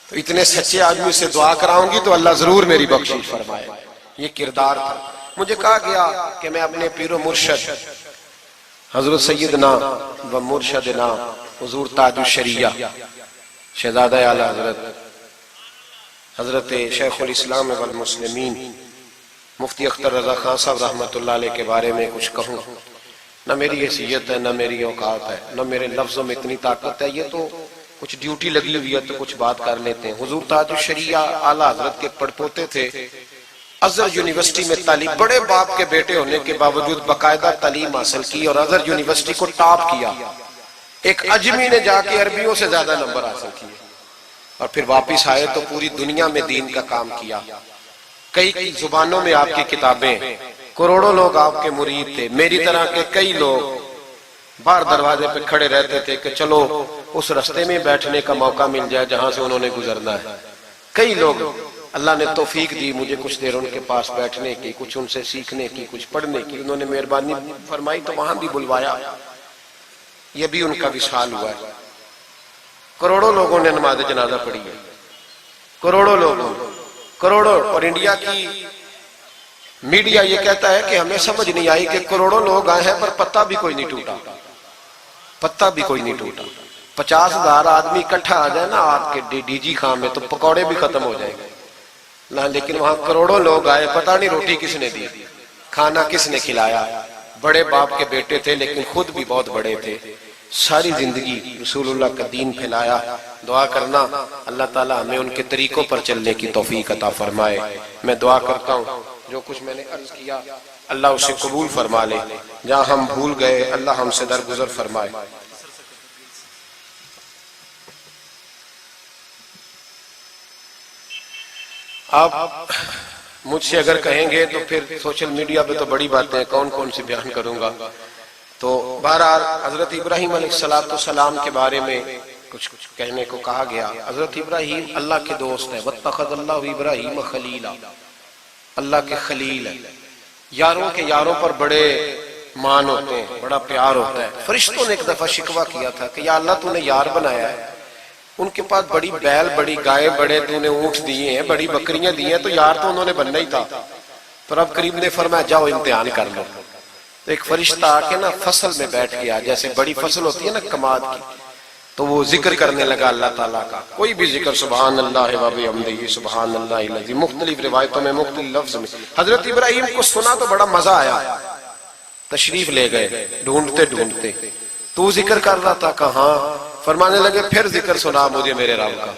تو اتنے سچے آدمی سے دعا کراؤں گی تو اللہ ضرور میری بخشش فرمائے۔ یہ کردار تھا۔ مجھے کہا گیا کہ میں اپنے پیر و مرشد حضرت سیدنا و مرشدنا حضور تاج الشریعہ شہزادہ اعلیٰ حضرت شیخ الاسلام والمسلمین مفتی اختر رضا خان صاحب رحمۃ اللہ علیہ کے بارے میں کچھ کہوں، نہ میری حیثیت ہے، نہ میری اوقات ہے، نہ میرے لفظوں میں اتنی طاقت ہے۔ یہ تو کچھ ڈیوٹی لگی ہوئی ہے تو کچھ بات کر لیتے ہیں۔ حضور تاج الشریعہ اعلیٰ حضرت کے پڑپوتے تھے، ازہر یونیورسٹی میں تعلیم، بڑے باپ کے بیٹے ہونے کے باوجود باقاعدہ تعلیم حاصل کی اور ازہر یونیورسٹی کو ٹاپ کیا۔ ایک اجمی نے جا کے عربیوں سے زیادہ نمبر حاصل کیے، اور پھر واپس آئے تو پوری دنیا میں دین کا کام کیا۔ کئی زبانوں میں آپ کی کتابیں، کروڑوں لوگ آپ کے مرید تھے۔ میری طرح کے کئی لوگ باہر دروازے پہ کھڑے رہتے تھے کہ چلو اس رستے میں بیٹھنے کا موقع مل جائے جہاں سے انہوں نے گزرنا ہے۔ کئی لوگ اللہ نے توفیق دی مجھے کچھ دیر ان کے پاس بیٹھنے کی، کچھ ان سے سیکھنے کی، کچھ پڑھنے کی، انہوں نے مہربانی فرمائی تو وہاں بھی بلوایا۔ یہ بھی ان کا وصال ہوا ہے۔ کروڑوں لوگوں نے نماز جنازہ پڑھی ہے، کروڑوں لوگوں، کروڑوں۔ اور انڈیا کی میڈیا یہ کہتا ہے کہ ہمیں سمجھ نہیں آئی کہ کروڑوں لوگ آئے ہیں پر پتہ بھی کوئی نہیں ٹوٹا، پتہ بھی کوئی نہیں ٹوٹا۔ 50,000 آدمی اکٹھا آ جائے نا آپ کے ڈی جی خان میں تو پکوڑے بھی ختم ہو جائیں گے نہ، لیکن وہاں کروڑوں لوگ آئے، پتہ نہیں روٹی کس نے دی، کھانا کس نے کھلایا۔ بڑے باپ کے بیٹے تھے لیکن خود بھی بہت بڑے تھے، ساری زندگی رسول اللہ کا دین پھیلایا۔ دعا کرنا اللہ تعالیٰ ہمیں ان کے طریقوں پر چلنے کی توفیق عطا فرمائے۔ میں دعا کرتا ہوں جو کچھ میں نے عرض کیا اللہ اسے قبول فرما لے، جہاں ہم بھول گئے اللہ ہم سے درگزر فرمائے۔ آپ مجھ سے اگر کہیں گے تو پھر سوشل میڈیا پہ تو بڑی باتیں کون کون سی بیان کروں گا، تو بہرحال حضرت ابراہیم علیہ السلام کے بارے میں کچھ کہنے کو کہا گیا۔ حضرت ابراہیم اللہ کے دوست ہے، واتخذ اللہ ابراہیم خلیلا، اللہ کے خلیل ہے، یاروں کے یاروں پر بڑے مان ہوتے ہیں، بڑا پیار ہوتا ہے۔ فرشتوں نے ایک دفعہ شکوہ کیا تھا کہ یا اللہ تو نے یار بنایا ہے، ان کے پاس بڑی بیل، بڑی گائے، بڑے تو نے اونٹ دیے ہیں، بڑی بکریاں دی ہیں، تو یار تو انہوں نے بننا ہی تھا۔ پر اب کریم نے فرمایا جاؤ امتحان کر لو۔ تو ایک فرشتہ آ کے نا فصل میں بیٹھ گیا، جیسے بڑی فصل ہوتی ہے نا کماد کی، تو وہ ذکر کرنے لگا اللہ تعالیٰ کا، کوئی بھی ذکر، سبحان اللہ و بحمدہ سبحان اللہ العظیم، مختلف روایتوں میں مختلف لفظ میں۔ حضرت ابراہیم کو سنا تو بڑا مزہ آیا، تشریف لے گئے ڈھونڈتے ڈھونڈتے۔ تو ذکر کر رہا تھا، کہاں؟ فرمانے لگے پھر ذکر سنا مجھے میرے رب کا۔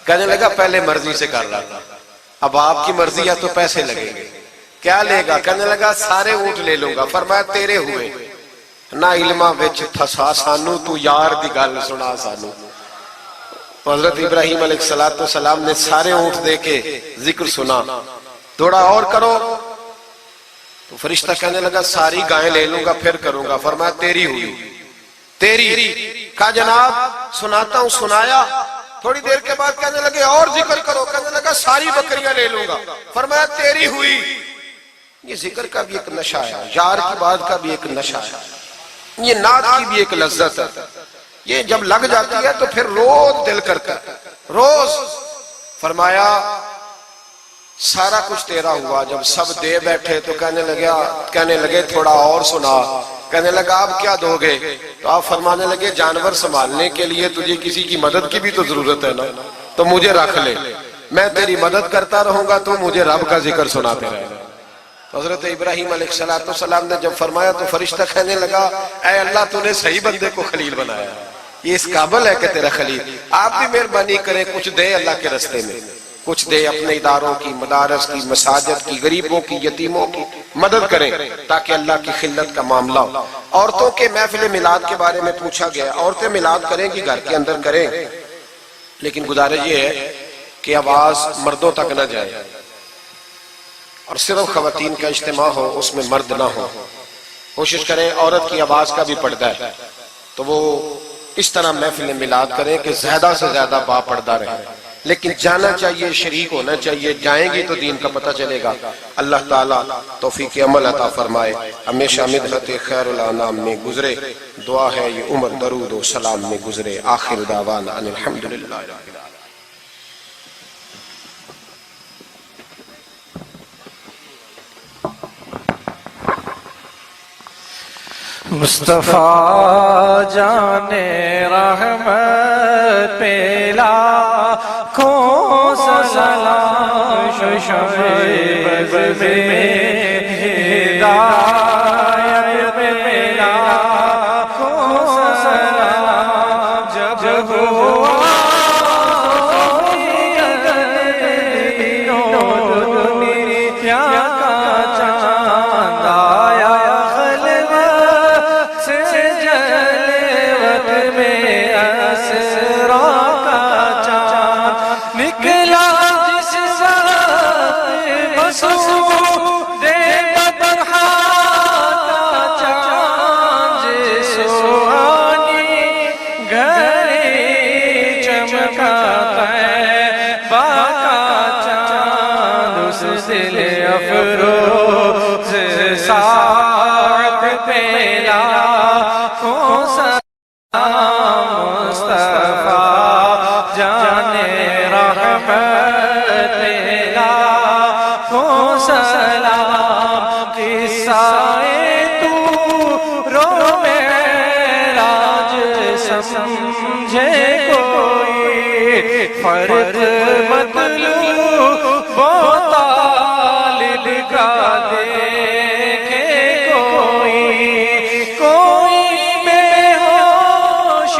کہنے لگا پہلے مرضی سے کر رہا تھا، اب آپ کی مرضی ہے تو پیسے لگیں گے۔ کیا لے گا؟ کہنے لگا سارے اونٹ لے لوں گا۔ فرمایا تیرے ہوئے نہ علمہ وچ تھسا سانو، تو یار دی گل سنا سانو۔ تو حضرت ابراہیم علیہ السلام نے سارے اونٹ دے کے ذکر سنا، تھوڑا اور کرو۔ تو فرشتہ کہنے لگا ساری گائیں لے لوں گا پھر کروں گا۔ فرمایا تیری ہوئی، تیری۔ کہا جناب سناتا ہوں، سنایا۔ تھوڑی دیر کے بعد کہنے لگے اور ذکر کرو، کہنے لگا ساری بکریاں لے لوں گا۔ فرمایا تیری ہوئی۔ یہ ذکر کا بھی ایک نشہ ہے، یار کی بات کا بھی ایک نشہ ہے، یہ نعت کی بھی ایک لذت ہے۔ یہ جب لگ جاتی ہے تو پھر روز دل کرتا ہے، روز۔ فرمایا سارا کچھ تیرا ہوا، جب سب دے بیٹھے تو کہنے لگے تھوڑا اور سنا۔ کہنے لگا آپ کیا دو گے؟ تو آپ فرمانے لگے جانور سنبھالنے کے لیے تجھے کسی کی مدد کی بھی تو ضرورت ہے نا، تو مجھے رکھ لے، میں تیری مدد کرتا رہوں گا تو مجھے رب کا ذکر سناتے رہے گا۔ تو حضرت ابراہیم علیہ السلام نے جب فرمایا تو فرشتہ کہنے لگا اے اللہ تو نے صحیح بندے کو خلیل بنایا، یہ اس قابل ہے کہ تیرا خلیل۔ آپ بھی مہربانی کریں کچھ دے اللہ کے رستے میں، کچھ دے اپنے اداروں کی، مدارس کی، مساجد کی، غریبوں کی، یتیموں کی مدد کریں تاکہ اللہ کی خلت کا معاملہ ہو۔ عورتوں کے محفل میلاد کے بارے میں پوچھا گیا، عورتیں میلاد کریں گی گھر کے اندر کریں، لیکن گزارش یہ ہے کہ آواز مردوں تک نہ جائے اور صرف خواتین کا اجتماع ہو، اس میں مرد نہ ہو۔ کوشش کریں عورت کی آواز کا بھی پردہ ہے تو وہ اس طرح محفل میلاد کریں کہ زیادہ سے زیادہ با پردہ رہے، لیکن جانا چاہیے، شریک ہونا چاہیے، جائیں گی تو دین کا پتہ چلے گا۔ اللہ تعالیٰ توفیق عمل عطا فرمائے، ہمیشہ مدحت خیر الانام میں گزرے، دعا ہے یہ عمر درود و سلام میں گزرے۔ آخر دعوانا ان الحمدللہ رب العالمین۔ مصطفیٰ جان رحمت پہ لاکھوں سلام، شعیب میں ہدایت پہ لاکھوں سلام، جب ہوا دنیا کا چاند آیا افروز ساعت پہ لاکھوں سلام، مصطفیٰ جان رحمت پہ لاکھوں سلام۔ قصہ طور و معراج سمجھے کوئی، فرق مطلوب کا دیکھے کوئی بے ہوش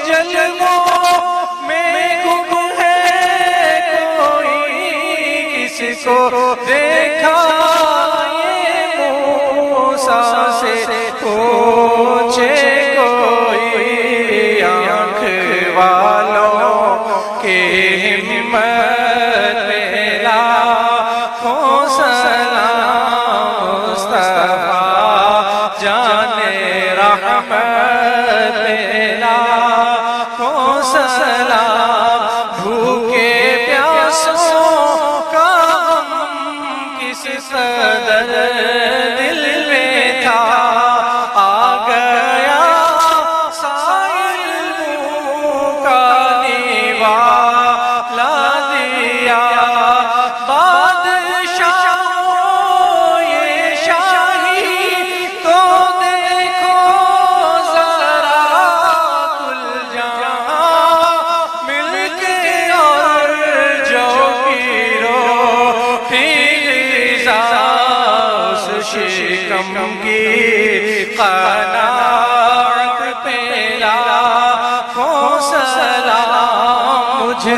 جلووں میں گم ہے، کوئی کس کو دیکھا یہ موسیٰ سے پوچھے کوئی، آنکھ والوں کے ہمت پہ لاکھوں سلام، مصطفیٰ جان رحمت پہ لاکھوں سلام۔ بھوکے پیاسوں کا غم کس قدر دل میں تھا،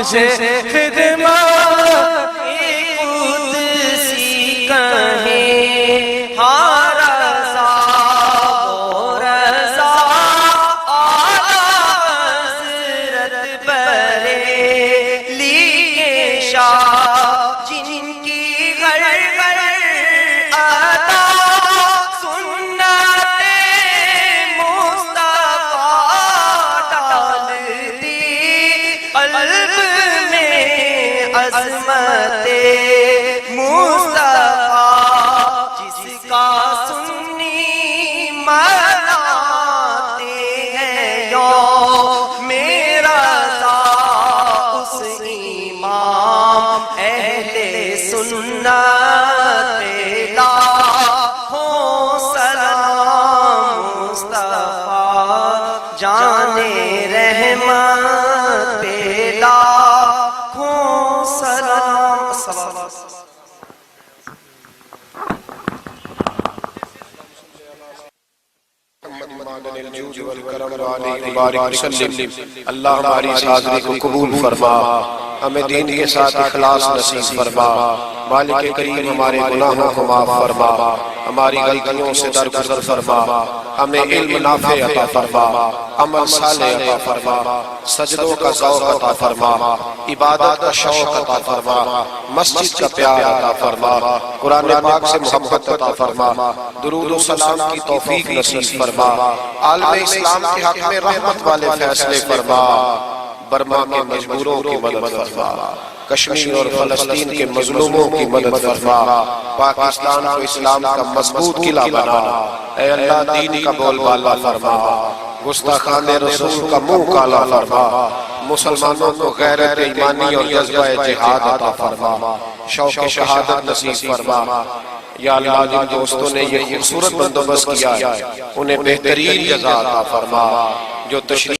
مجھے خدمت قدسی کہیں ہاں رضا و رضا آقا حضرت بریلی کے شاہ جن کی غر غر عطا سنت مصطفیٰ ڈال دی قلب میں عظمت مصطفیٰ جس کا سنی مناتے ہیں یوم رضا اس امام اہل سنت لاکھوں سلام مصطفیٰ جان رحمت لاکھوں سلام اللہ ہماری اس حاضری کو قبول فرما، ہمیں دین کے ساتھ اخلاص نصیب فرما، مالک کریم ہمارے گناہوں کو معاف فرما، ہماری غلطیوں سے درگزر فرما، ہمیں علم نافع عطا فرما، عمل صالح عطا فرما، سجدوں کا ذوق عطا فرما، عبادت کا شوق عطا فرما، مسجد کا پیار عطا فرما، قرآن پاک سے محبت عطا فرما، درود و سلام کی توفیق نصیب فرما، عالم اسلام کے حق میں رحمت والے فیصلے فرما، برما کے مجبوروں کی مدد فرما، کشمیر اور فلسطین کے مظلوموں کی مدد فرما، پاکستان کو اسلام کا مضبوط قلعہ بنا، اے اللہ دین کا بول بالا فرما، گستاخان رسول کا منہ کالا فرما، مسلمانوں کو غیرت ایمانی اور جذبہ جہاد عطا فرما، شوق شہادت نصیب فرما۔ یا اللہ جن دوستوں نے یہ خوبصورت بندوبست کیا ہے انہیں بہترین جزا عطا فرما، جو تشریف